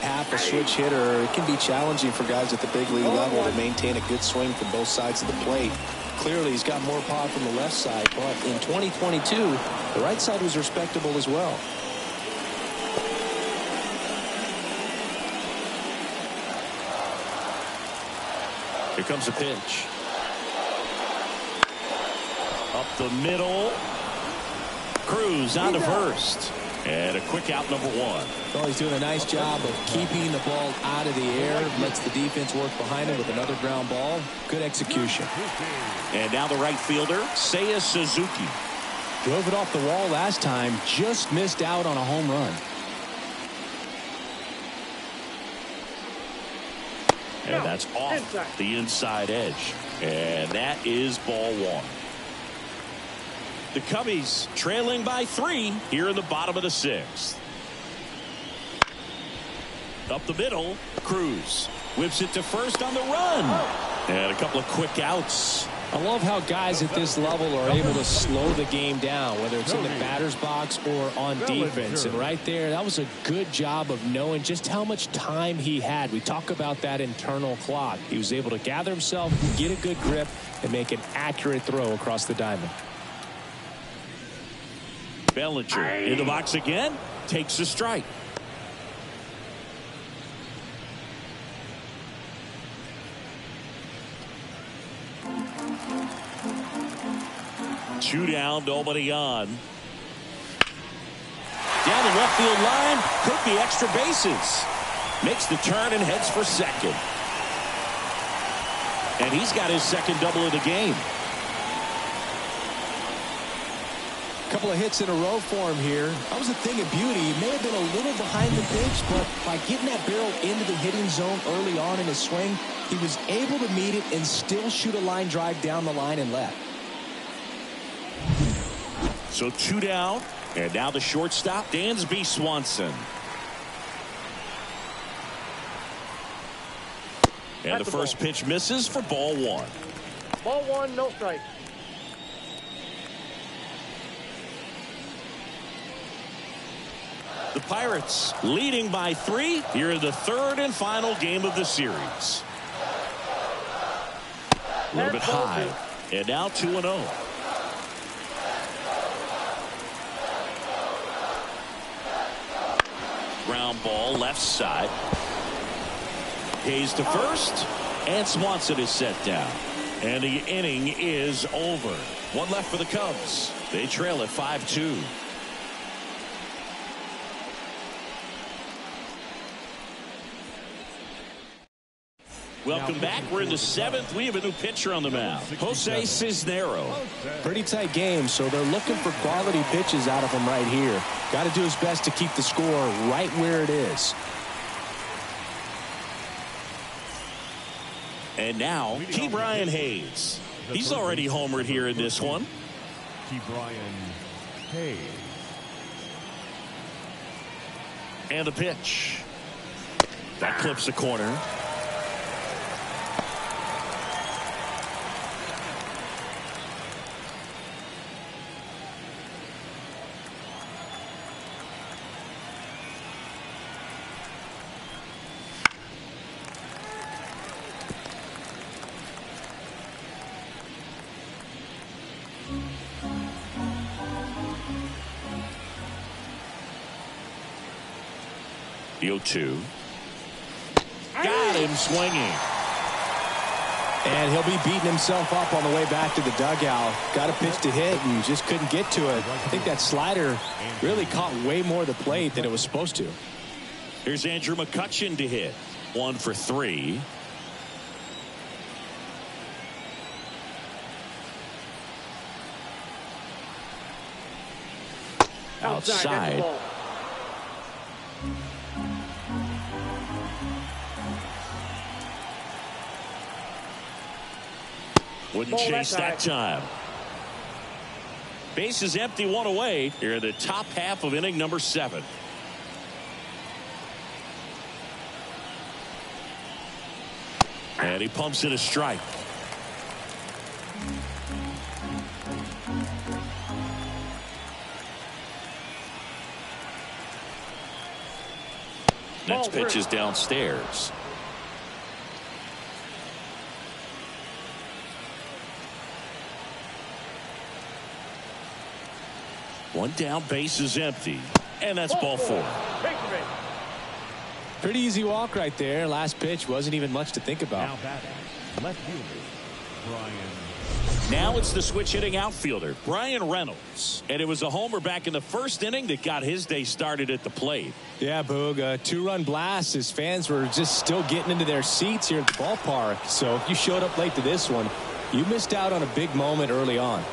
Speaker 2: Happ, a switch hitter. It can be challenging for guys at the big league level to maintain a good swing from both sides of the plate. Clearly, he's got more power from the left side, but in 2022, the right side was respectable as well.
Speaker 1: Here comes a pitch. Up the middle. Cruz on to first. And a quick out, number one.
Speaker 2: Well, he's doing a nice job of keeping the ball out of the air. Lets the defense work behind him with another ground ball. Good execution.
Speaker 1: And now the right fielder, Seiya Suzuki.
Speaker 2: Drove it off the wall last time. Just missed out on a home run.
Speaker 1: And that's off the inside edge. And that is ball one. The Cubbies trailing by 3 here in the bottom of the sixth. Up the middle, Cruz whips it to first on the run. And a couple of quick outs.
Speaker 2: I love how guys at this level are able to slow the game down, whether it's in the batter's box or on defense. And right there, that was a good job of knowing just how much time he had. We talk about that internal clock. He was able to gather himself, get a good grip, and make an accurate throw across the diamond.
Speaker 1: Bellinger in the box again, takes a strike. Two down, nobody on. Down the left field line, could be extra bases. Makes the turn and heads for second. And he's got his second double of the game.
Speaker 2: Couple of hits in a row for him here. That was a thing of beauty. He may have been a little behind the pitch, but by getting that barrel into the hitting zone early on in his swing, he was able to meet it and still shoot a line drive down the line and left.
Speaker 1: So two down, and now the shortstop, Dansby Swanson. And the first pitch misses for ball one.
Speaker 4: Ball one, no strike.
Speaker 1: The Pirates leading by 3 here in the 3rd and final game of the series. A little bit high. And now 2-0. Ground ball left side. Hayes to first. And Swanson is set down. And the inning is over. 1 left for the Cubs. They trail at 5-2. Welcome back. We're in the 7th. We have a new pitcher on the mound. Jose Cisnero.
Speaker 2: Pretty tight game, so they're looking for quality pitches out of him right here. Got to do his best to keep the score right where it is.
Speaker 1: And now, Ke'Bryan Hayes. He's already homered here in this one.
Speaker 3: Ke'Bryan Hayes.
Speaker 1: And the pitch. That clips the corner. The 0-2. Got him swinging.
Speaker 2: And he'll be beating himself up on the way back to the dugout. Got a pitch to hit and just couldn't get to it. I think that slider really caught way more of the plate than it was supposed to.
Speaker 1: Here's Andrew McCutchen to hit. 1 for 3. Outside. Wouldn't chase that time. Base is empty, 1 away. Here in the top half of inning number 7. And he pumps in a strike. Next pitch is downstairs. One down, base is empty. And that's ball 4.
Speaker 2: Pretty easy walk right there. Last pitch wasn't even much to think about.
Speaker 3: Now batting, left fielder, Brian.
Speaker 1: Now it's the switch hitting outfielder, Brian Reynolds. And it was a homer back in the 1st inning that got his day started at the plate.
Speaker 2: Yeah, Boog, a 2-run blast. His fans were just still getting into their seats here at the ballpark. So if you showed up late to this one, you missed out on a big moment early on.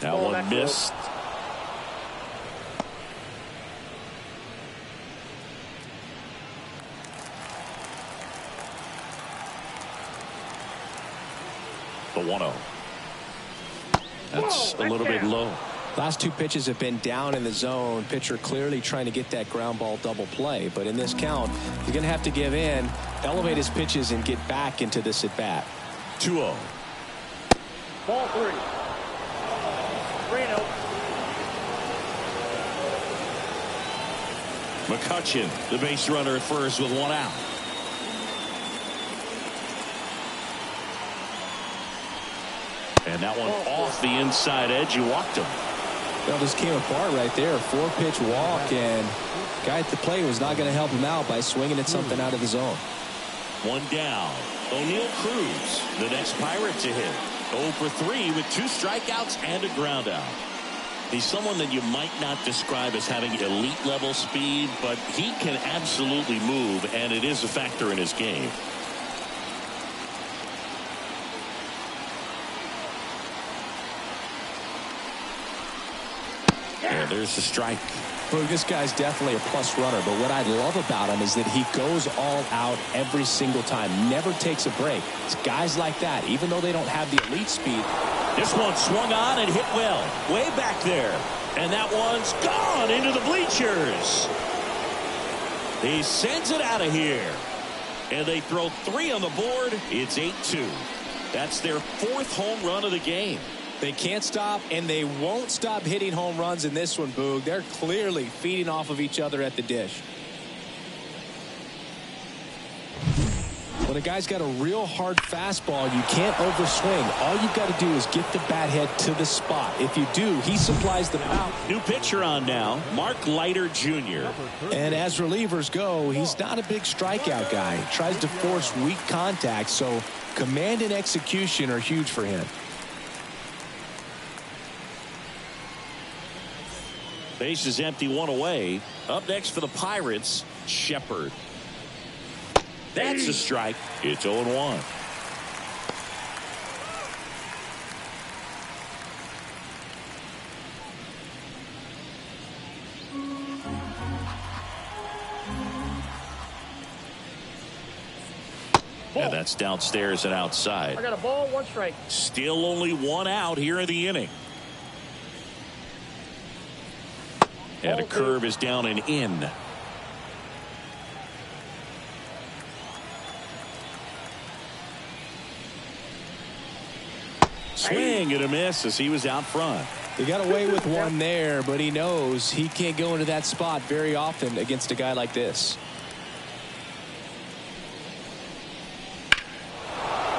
Speaker 1: That one missed. The 1-0. That's a little bit low.
Speaker 2: Last 2 pitches have been down in the zone. Pitcher clearly trying to get that ground ball double play. But in this count, he's going to have to give in, elevate his pitches, and get back into this at bat.
Speaker 1: 2-0.
Speaker 4: Ball 3. 3-0.
Speaker 1: McCutchen, the base runner at first with 1 out. And that one off the inside edge. You walked him.
Speaker 2: Well, this came apart right there. 4-pitch walk, and guy at the plate was not going to help him out by swinging at something out of the zone.
Speaker 1: 1 down. O'Neal Cruz, the next Pirate to hit. 0 for 3 with 2 strikeouts and a ground out. He's someone that you might not describe as having elite level speed, but he can absolutely move, and it is a factor in his game. And there's the strike.
Speaker 2: Well, this guy's definitely a plus runner, but what I love about him is that he goes all out every single time, never takes a break. It's guys like that, even though they don't have the elite speed.
Speaker 1: This one swung on and hit well, way back there. And that one's gone into the bleachers. He sends it out of here. And they throw 3 on the board. It's 8-2. That's their 4th home run of the game.
Speaker 2: They can't stop, and they won't stop hitting home runs in this one, Boog. They're clearly feeding off of each other at the dish. When a guy's got a real hard fastball, you can't overswing. All you've got to do is get the bat head to the spot. If you do, he supplies the power.
Speaker 1: New pitcher on now, Mark Leiter Jr.
Speaker 2: And as relievers go, he's not a big strikeout guy. He tries to force weak contact, so command and execution are huge for him.
Speaker 1: Base is empty, 1 away. Up next for the Pirates, Shepard. That's a strike. It's 0-1. And that's downstairs and outside.
Speaker 4: I got a ball, 1 strike.
Speaker 1: Still only 1 out here in the inning. And a curve is down and in. Swing and a miss as he was out front.
Speaker 2: He got away with one there, but he knows he can't go into that spot very often against a guy like this.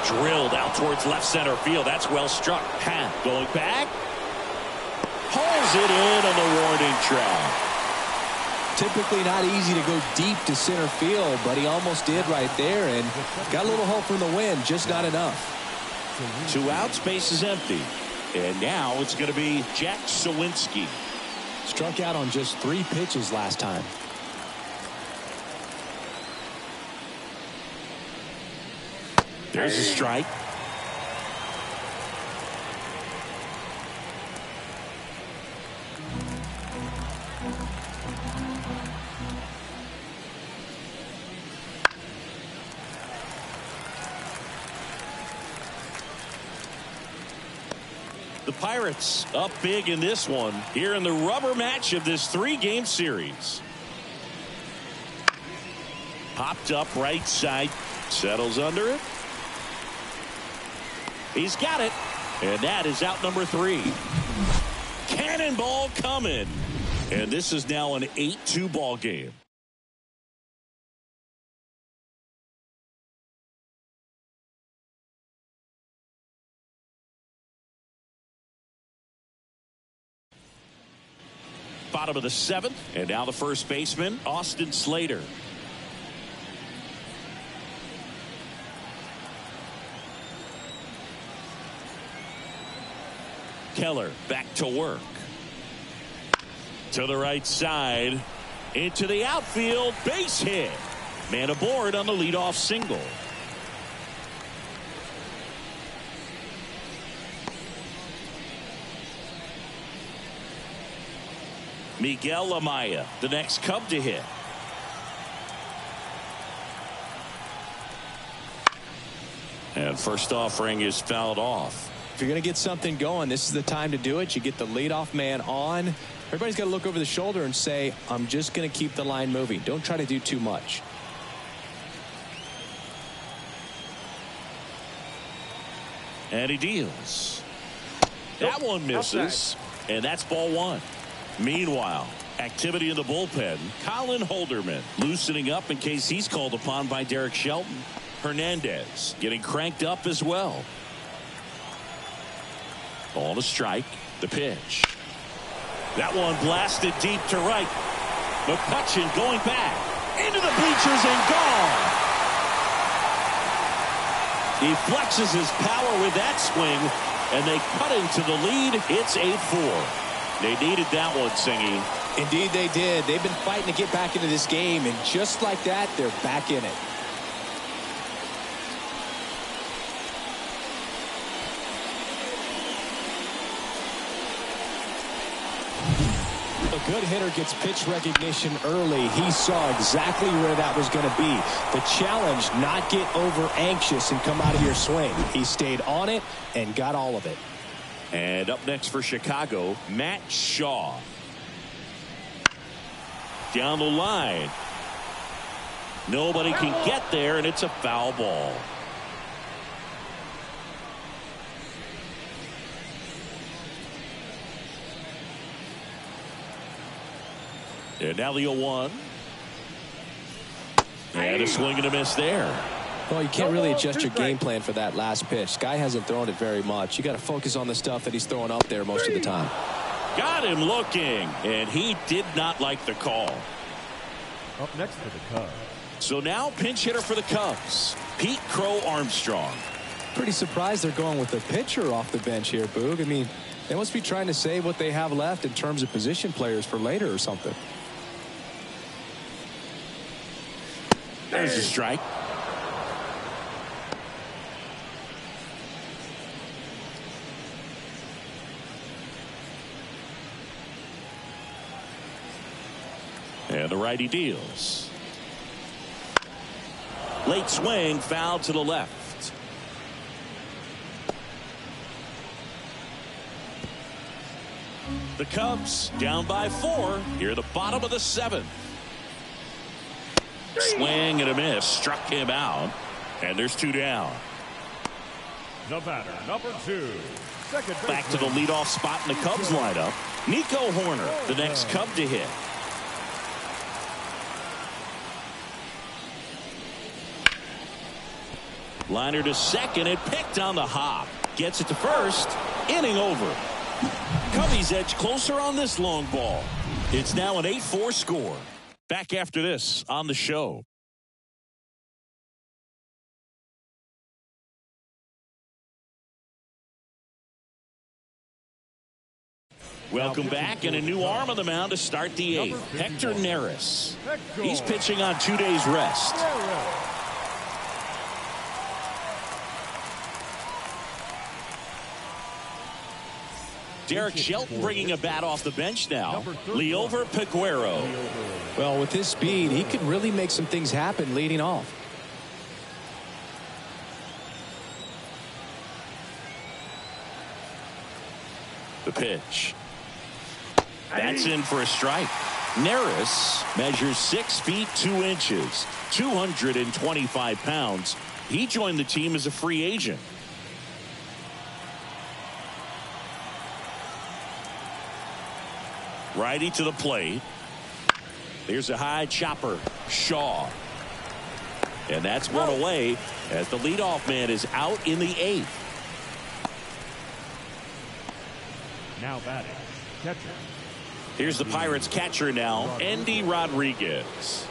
Speaker 1: Drilled out towards left center field. That's well struck. Pat going back. Pulls it in on the warning track.
Speaker 2: Typically not easy to go deep to center field, but he almost did right there and got a little hope from the wind, just not enough.
Speaker 1: 2 outs, base is empty. And now it's going to be Jack Sawinski.
Speaker 2: Struck out on just 3 pitches last time.
Speaker 1: There's a strike. The Pirates up big in this one here in the rubber match of this 3-game series. Popped up right side, settles under it. He's got it, and that is out number 3. Cannonball coming, and this is now an 8-2 ball game. Bottom of the 7th, and now the first baseman, Austin Slater. Keller back to work. To the right side, into the outfield, base hit. Man aboard on the leadoff single. Miguel Amaya, the next Cub to hit. And first offering is fouled off.
Speaker 2: If you're going to get something going, this is the time to do it. You get the leadoff man on. Everybody's got to look over the shoulder and say, I'm just going to keep the line moving. Don't try to do too much.
Speaker 1: And he deals. That one misses. And that's ball 1. Meanwhile, activity in the bullpen. Colin Holderman loosening up in case he's called upon by Derek Shelton. Hernandez getting cranked up as well. On a strike. The pitch. That one blasted deep to right. McCutchen going back. Into the bleachers and gone. He flexes his power with that swing. And they cut into the lead. It's 8-4. They needed that one, Singy.
Speaker 2: Indeed they did. They've been fighting to get back into this game, and just like that, they're back in it. A good hitter gets pitch recognition early. He saw exactly where that was going to be. The challenge, not get over anxious and come out of your swing. He stayed on it and got all of it.
Speaker 1: And up next for Chicago, Matt Shaw. Down the line. Nobody can get there, and it's a foul ball. And now the 0-1. And a swing and a miss there.
Speaker 2: Well, you can't really adjust your game plan for that last pitch. Guy hasn't thrown it very much. You got to focus on the stuff that he's throwing up there most of the time.
Speaker 1: Got him looking, and he did not like the call.
Speaker 3: Up next for the Cubs.
Speaker 1: So now pinch hitter for the Cubs, Pete Crow Armstrong.
Speaker 2: Pretty surprised they're going with a pitcher off the bench here, Boog. I mean, they must be trying to save what they have left in terms of position players for later or something.
Speaker 1: There's a strike. And the righty deals. Late swing, foul to the left. The Cubs down by 4 here at the bottom of the 7th. Swing and a miss, struck him out, and there's 2 down.
Speaker 3: The batter, number 2. Second
Speaker 1: Back to the leadoff spot in the Cubs lineup. Nico Horner, the next Cub to hit. Liner to second and picked on the hop. Gets it to first. Inning over. Cubbies edge closer on this long ball. It's now an 8-4 score. Back after this on the show. Welcome back, and a new arm on the mound to start the 8th. Hector Neris. He's pitching on 2 days rest. Derek Shelton bringing a bat off the bench now. Liover Peguero.
Speaker 2: Well, with his speed, he could really make some things happen leading off.
Speaker 1: The pitch. That's in for a strike. Neris measures 6 feet 2 inches, 225 pounds. He joined the team as a free agent. Righty to the plate. There's a high chopper. Shaw. And that's one away as the leadoff man is out in the 8th.
Speaker 3: Now batting, catcher.
Speaker 1: Here's the Pirates catcher now, Andy Rodriguez.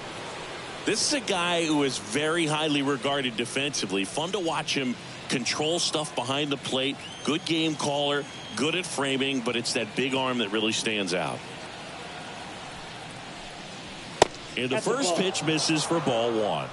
Speaker 1: This is a guy who is very highly regarded defensively. Fun to watch him control stuff behind the plate. Good game caller, good at framing, but it's that big arm that really stands out. And the first pitch misses for ball 1.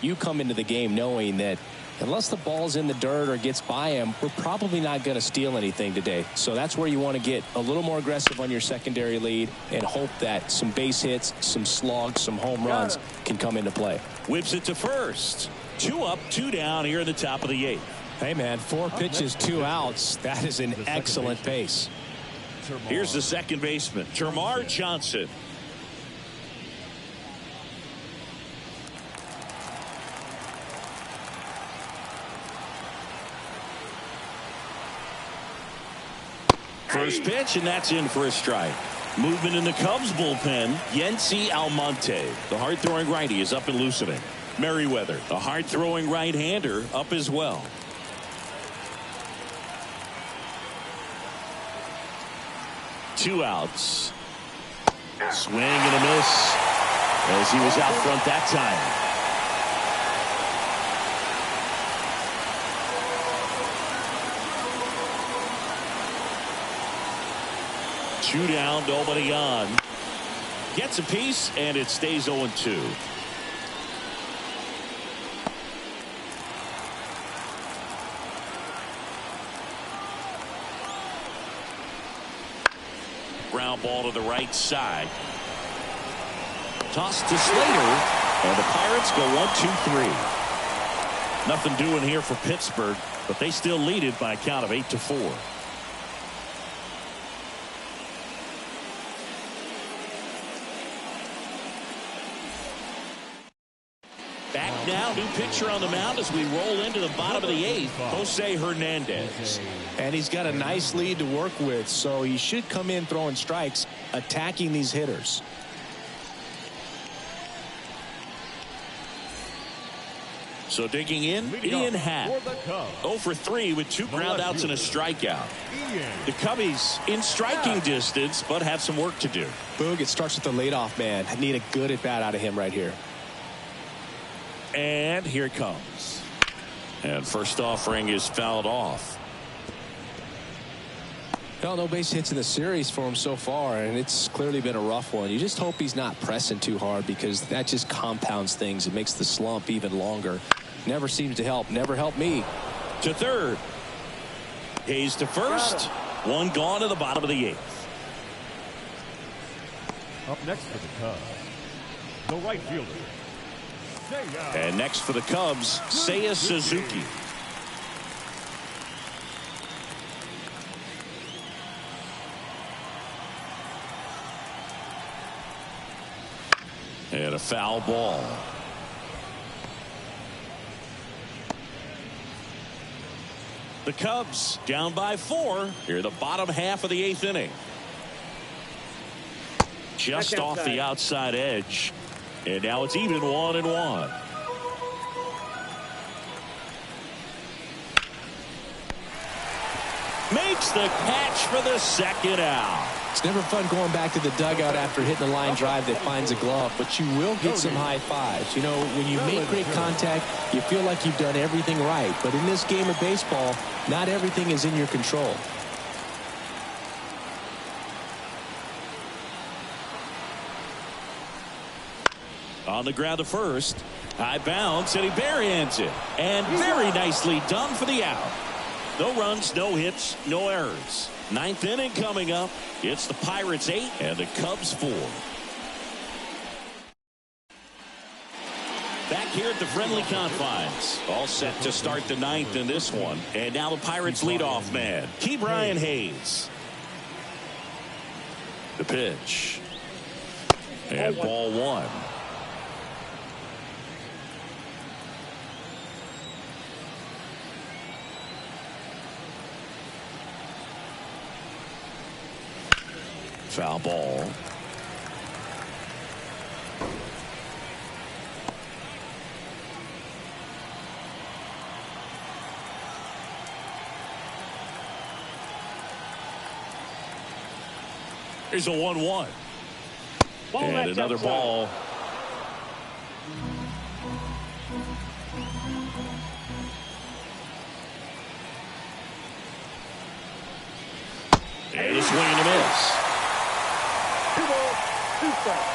Speaker 2: You come into the game knowing that unless the ball's in the dirt or gets by him, we're probably not going to steal anything today. So that's where you want to get a little more aggressive on your secondary lead and hope that some base hits, some slugs, some home runs can come into play.
Speaker 1: Whips it to first. 2 up, 2 down here in the top of the 8th.
Speaker 2: Hey, man, 4 pitches, 2 outs. That is an excellent pace.
Speaker 1: Here's the second baseman, Termarr Johnson. First pitch, and that's in for a strike. Movement in the Cubs bullpen. Yency Almonte, the hard-throwing righty, is up and loosening. Merriweather, a hard-throwing right-hander, up as well. Two outs. Swing and a miss as he was out front that time. Two down, nobody on. Gets a piece, and it stays 0-2. Ground ball to the right side. Tossed to Slater, and the Pirates go 1-2-3. Nothing doing here for Pittsburgh, but they still lead it by a count of 8-4. Back now, new pitcher on the mound as we roll into the bottom of the 8th, Jose Hernandez.
Speaker 2: And he's got a nice lead to work with, so he should come in throwing strikes, attacking these hitters.
Speaker 1: So digging in, Ian Happ. 0 for 3 with 2 groundouts and a strikeout. The Cubbies in striking distance, but have some work to do.
Speaker 2: Boog, it starts with the leadoff man. I need a good at-bat out of him right here.
Speaker 1: And here it comes. And first offering is fouled off.
Speaker 2: Well, no base hits in the series for him so far, and it's clearly been a rough one. You just hope he's not pressing too hard, because that just compounds things. It makes the slump even longer. Never seems to help. Never helped me.
Speaker 1: To third. Hayes to first. One gone to the bottom of the 8th.
Speaker 3: Up next for the Cubs, the right fielder.
Speaker 1: And next for the Cubs, Seiya Suzuki. And a foul ball. The Cubs down by 4 here, the bottom half of the 8th inning. Just off the outside edge. And now it's even 1-1. Makes the catch for the second out.
Speaker 2: It's never fun going back to the dugout after hitting a line drive that finds a glove, but you will get some high fives. You know, when you make great contact, you feel like you've done everything right. But in this game of baseball, not everything is in your control.
Speaker 1: On the ground to first. High bounce, and he barehands it. And very nicely done for the out. No runs, no hits, no errors. 9th inning coming up. It's the Pirates 8 and the Cubs 4. Back here at the friendly confines. All set to start the 9th in this one. And now the Pirates leadoff man, Ke'Bryan Hayes. The pitch. And ball 1. Foul ball. Here's a 1-1. And another ball. And a swing and a miss.
Speaker 4: 2 balls, 2 strikes.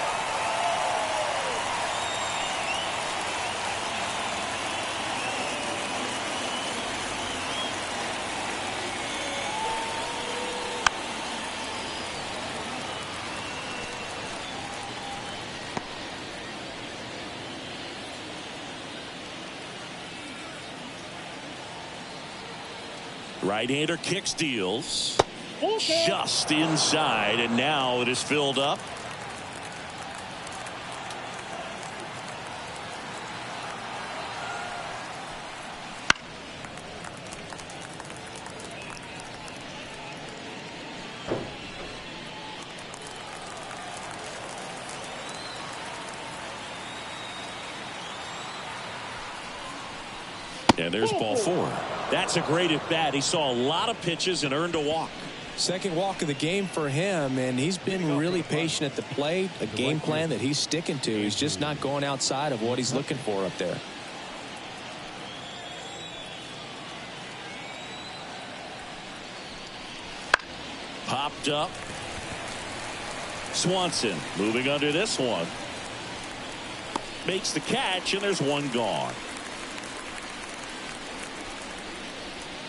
Speaker 1: Right-hander kicks, deals. Just inside, and now it is filled up. And there's ball 4. That's a great at bat. He saw a lot of pitches and earned a walk.
Speaker 2: Second walk of the game for him, and he's been really patient at the plate. A game plan that he's sticking to. He's just not going outside of what he's looking for up there.
Speaker 1: Popped up. Swanson moving under this one. Makes the catch, and there's one gone.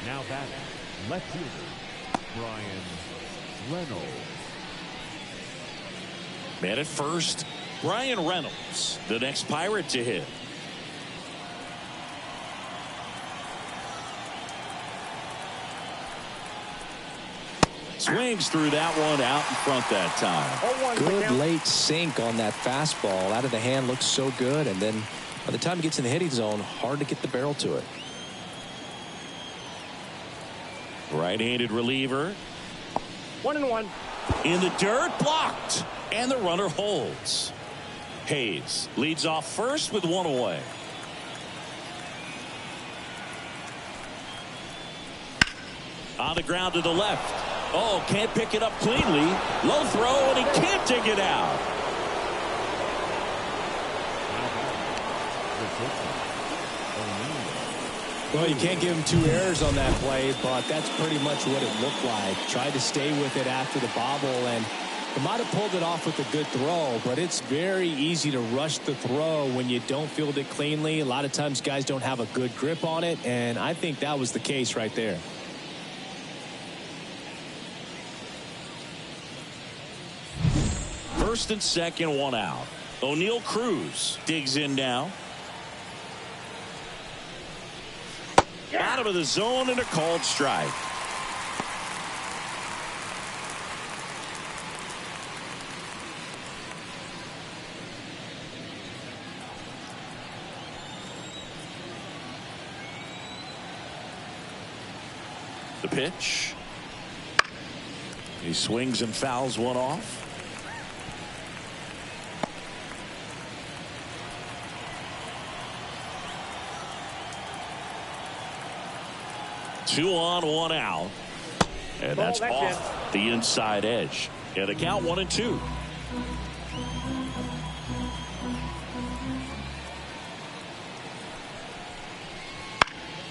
Speaker 3: Now batting, left fielder, Bryan Reynolds.
Speaker 1: Man at first, Bryan Reynolds, the next Pirate to hit. Swings through that one out in front that time.
Speaker 2: Good late sink on that fastball. Out of the hand, looks so good, and then By the time he gets in the hitting zone, hard to get the barrel to it.
Speaker 1: Right-handed reliever.
Speaker 4: 1-1.
Speaker 1: In the dirt, blocked. And the runner holds. Hayes leads off first with one away. On the ground to the left. Oh, can't pick it up cleanly. Low throw, and he can't dig it out.
Speaker 2: Well, you can't give him 2 errors on that play, but that's pretty much what it looked like. Tried to stay with it after the bobble, and he might have pulled it off with a good throw, but it's very easy to rush the throw when you don't field it cleanly. A lot of times guys don't have a good grip on it, and I think that was the case right there.
Speaker 1: First and second, one out. O'Neal Cruz digs in now. Bottom of the zone and a called strike. The pitch. He swings and fouls one off. Two on, one out. And that's off the inside edge. And the count 1-2.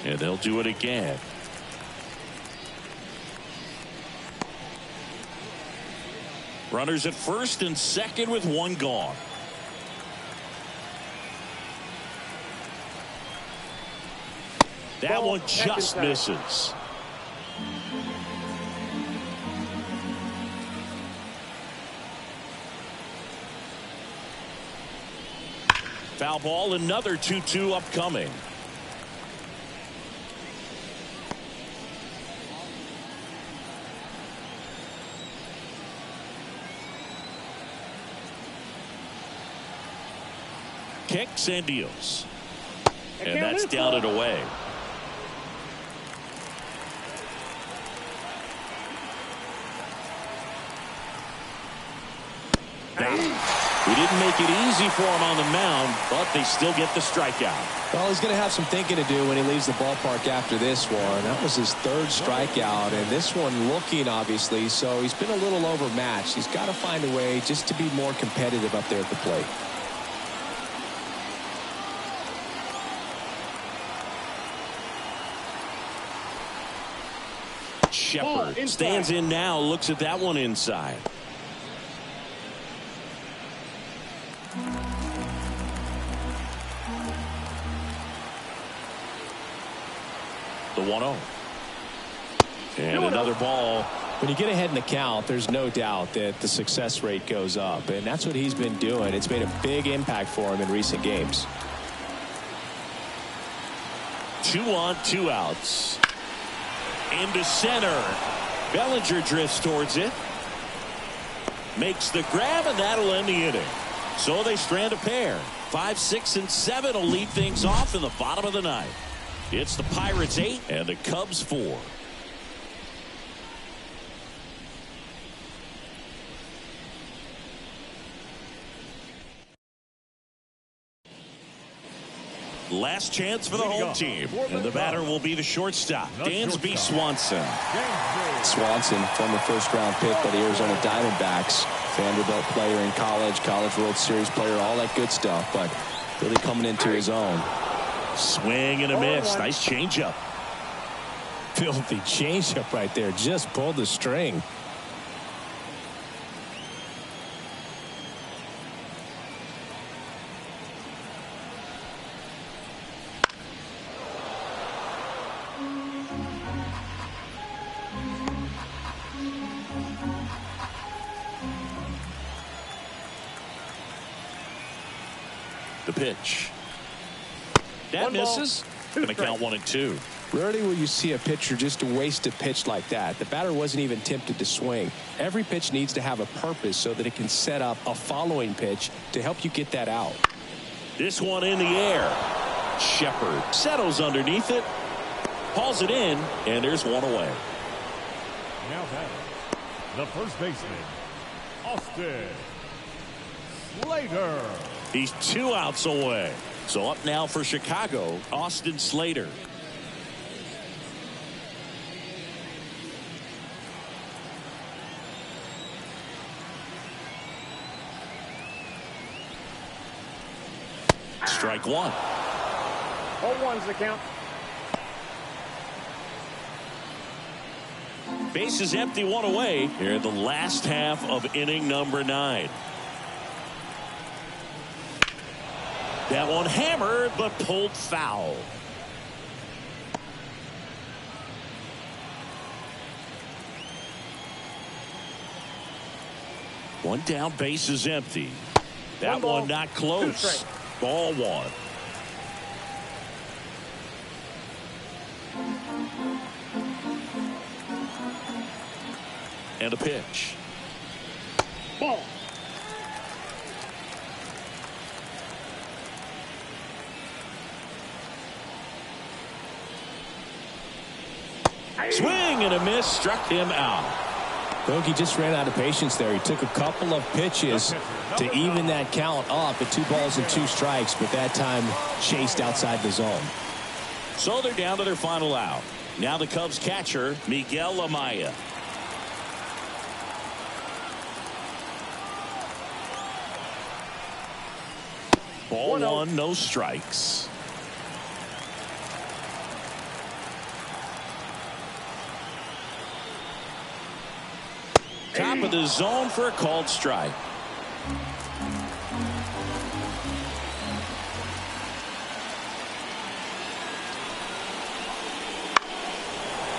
Speaker 1: And they'll do it again. Runners at first and second with one gone. That one just misses. Foul ball, another 2-2 upcoming. Kicks and deals. And that's down and away. We didn't make it easy for him on the mound, but they still get the strikeout.
Speaker 2: Well, he's going to have some thinking to do when he leaves the ballpark after this one. That was his 3rd strikeout, and this one looking, obviously, so he's been a little overmatched. He's got to find a way just to be more competitive up there at the plate.
Speaker 1: Shepard stands in now, looks at that one inside. The 1-0. And another ball.
Speaker 2: When you get ahead in the count, there's no doubt that the success rate goes up, and that's what he's been doing. It's made a big impact for him in recent games.
Speaker 1: 2 on, 2 outs. Into center. Bellinger drifts towards it. Makes the grab, and that'll end the inning. So they strand a pair. 5, 6, and 7 will lead things off in the bottom of the ninth. It's the Pirates 8 and the Cubs 4. Last chance for the home team. And the batter will be the shortstop, Dansby Swanson.
Speaker 2: Swanson, former first-round pick by the Arizona Diamondbacks. Vanderbilt player in college, College World Series player, all that good stuff, but really coming into his own.
Speaker 1: Swing and a miss. Nice changeup.
Speaker 2: Filthy changeup right there. Just pulled the string.
Speaker 1: The pitch. That misses. Going to count 1-2.
Speaker 2: Rarely will you see a pitcher just waste a pitch like that. The batter wasn't even tempted to swing. Every pitch needs to have a purpose so that it can set up a following pitch to help you get that out.
Speaker 1: This one in the air. Shepard settles underneath it. Hauls it in, and there's one away.
Speaker 3: Now that the first baseman, Austin Slater.
Speaker 1: He's 2 outs away. So up now for Chicago, Austin Slater. Strike one.
Speaker 4: 0-1's the count.
Speaker 1: Bases empty, one away here in the last half of inning number 9. That one hammered but pulled foul. One down, bases empty. That one not close. Ball 1. And a pitch.
Speaker 4: Ball.
Speaker 1: Swing and a miss, struck him out.
Speaker 2: Bogey just ran out of patience there. He took a couple of pitches to even that count up at 2 balls and 2 strikes, but that time chased outside the zone.
Speaker 1: So they're down to their final out. Now the Cubs catcher, Miguel Amaya. Ball 1, no strikes. Top of the zone for a called strike.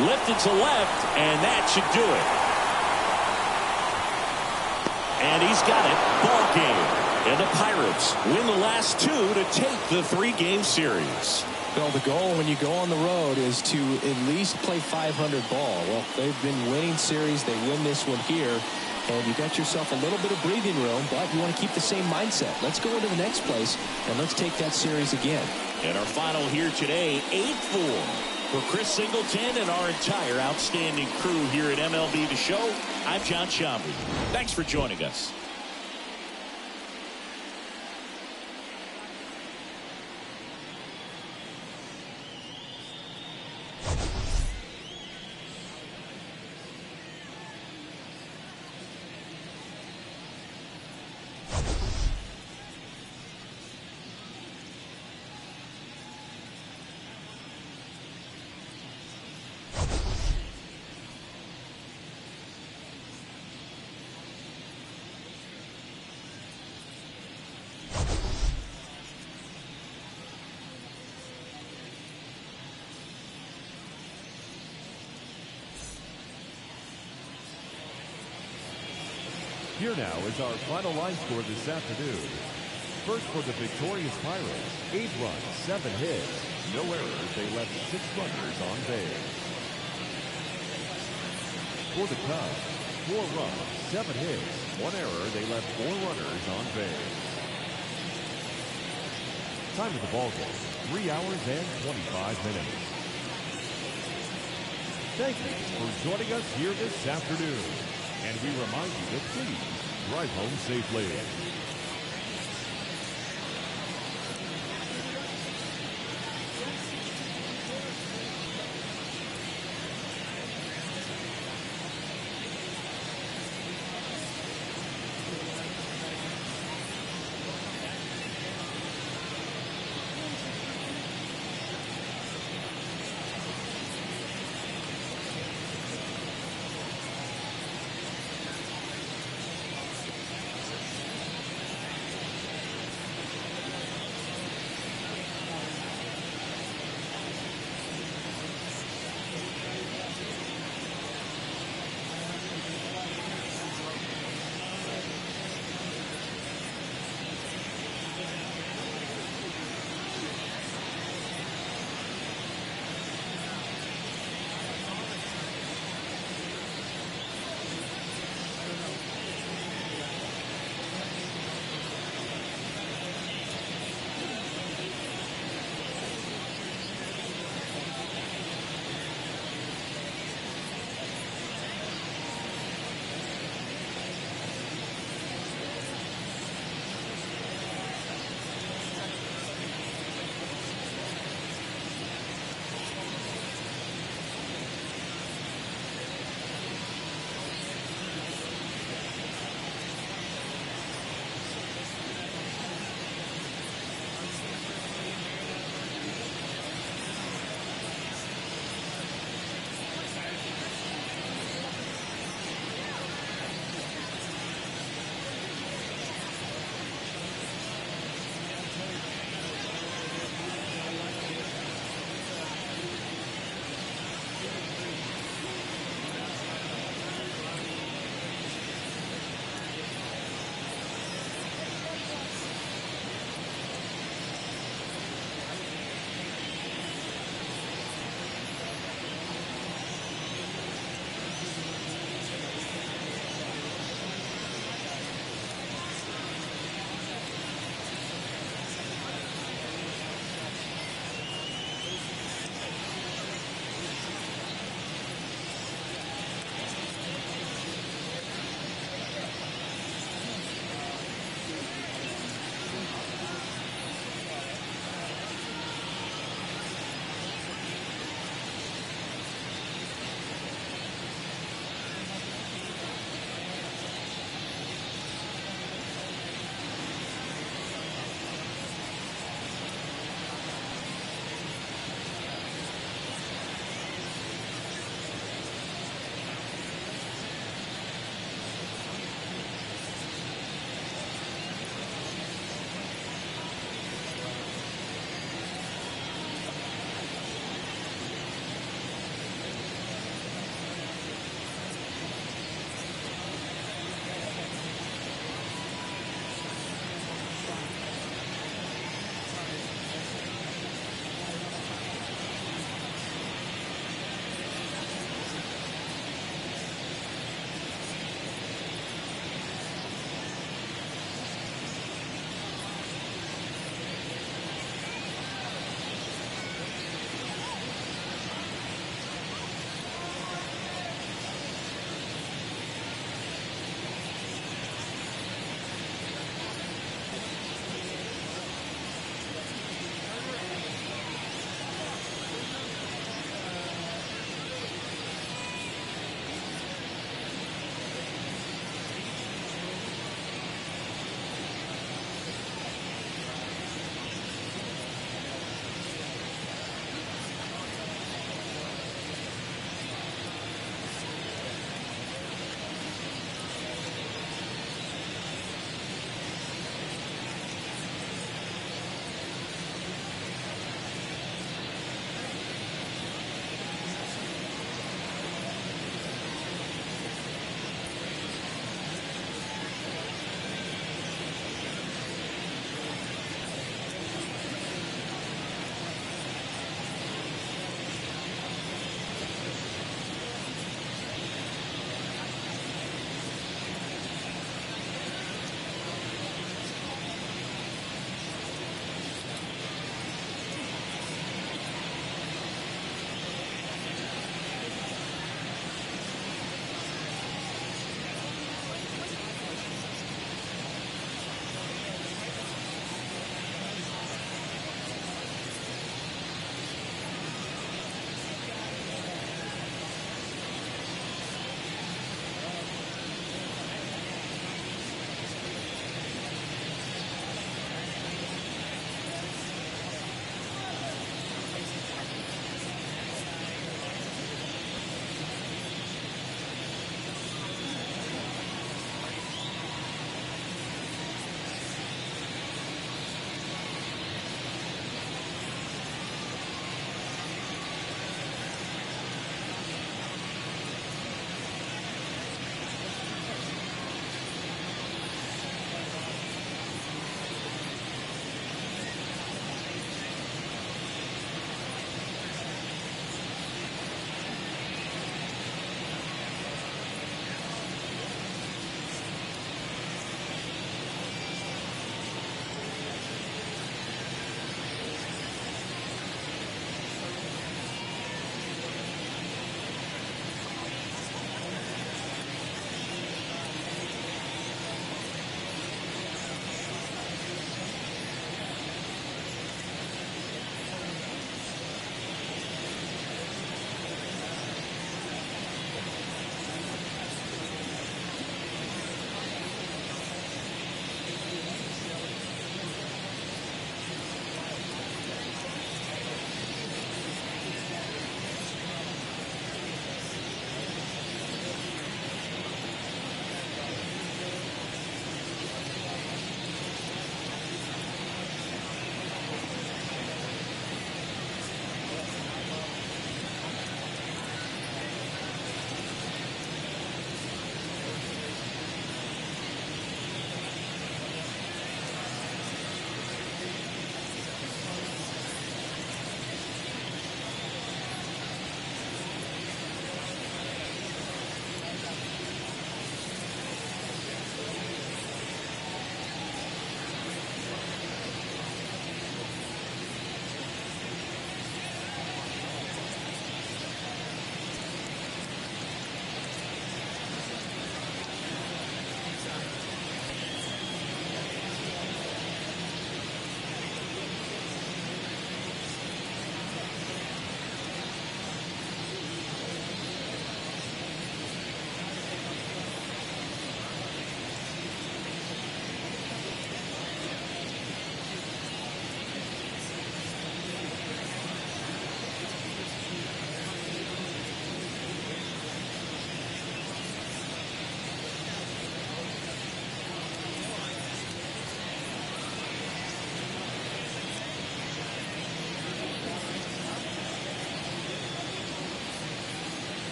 Speaker 1: Lifted to left, and that should do it. And he's got it. Ball game. And the Pirates win the last 2 to take the 3-game series.
Speaker 2: Well, the goal when you go on the road is to at least play 500 ball. Well, they've been winning series. They win this one here, and you got yourself a little bit of breathing room, but you want to keep the same mindset. Let's go into the next place, and let's take that series again.
Speaker 1: And our final here today, 8-4. For Chris Singleton and our entire outstanding crew here at MLB The Show, I'm John Shambi. Thanks for joining us.
Speaker 3: Here now is our final line score this afternoon. First for the victorious Pirates, 8 runs, 7 hits, no errors. They left 6 runners on base. For the Cubs, 4 runs, 7 hits, 1 error. They left 4 runners on base. Time of the ball game, 3 hours and 25 minutes. Thank you for joining us here this afternoon. And we remind you to please drive home safely.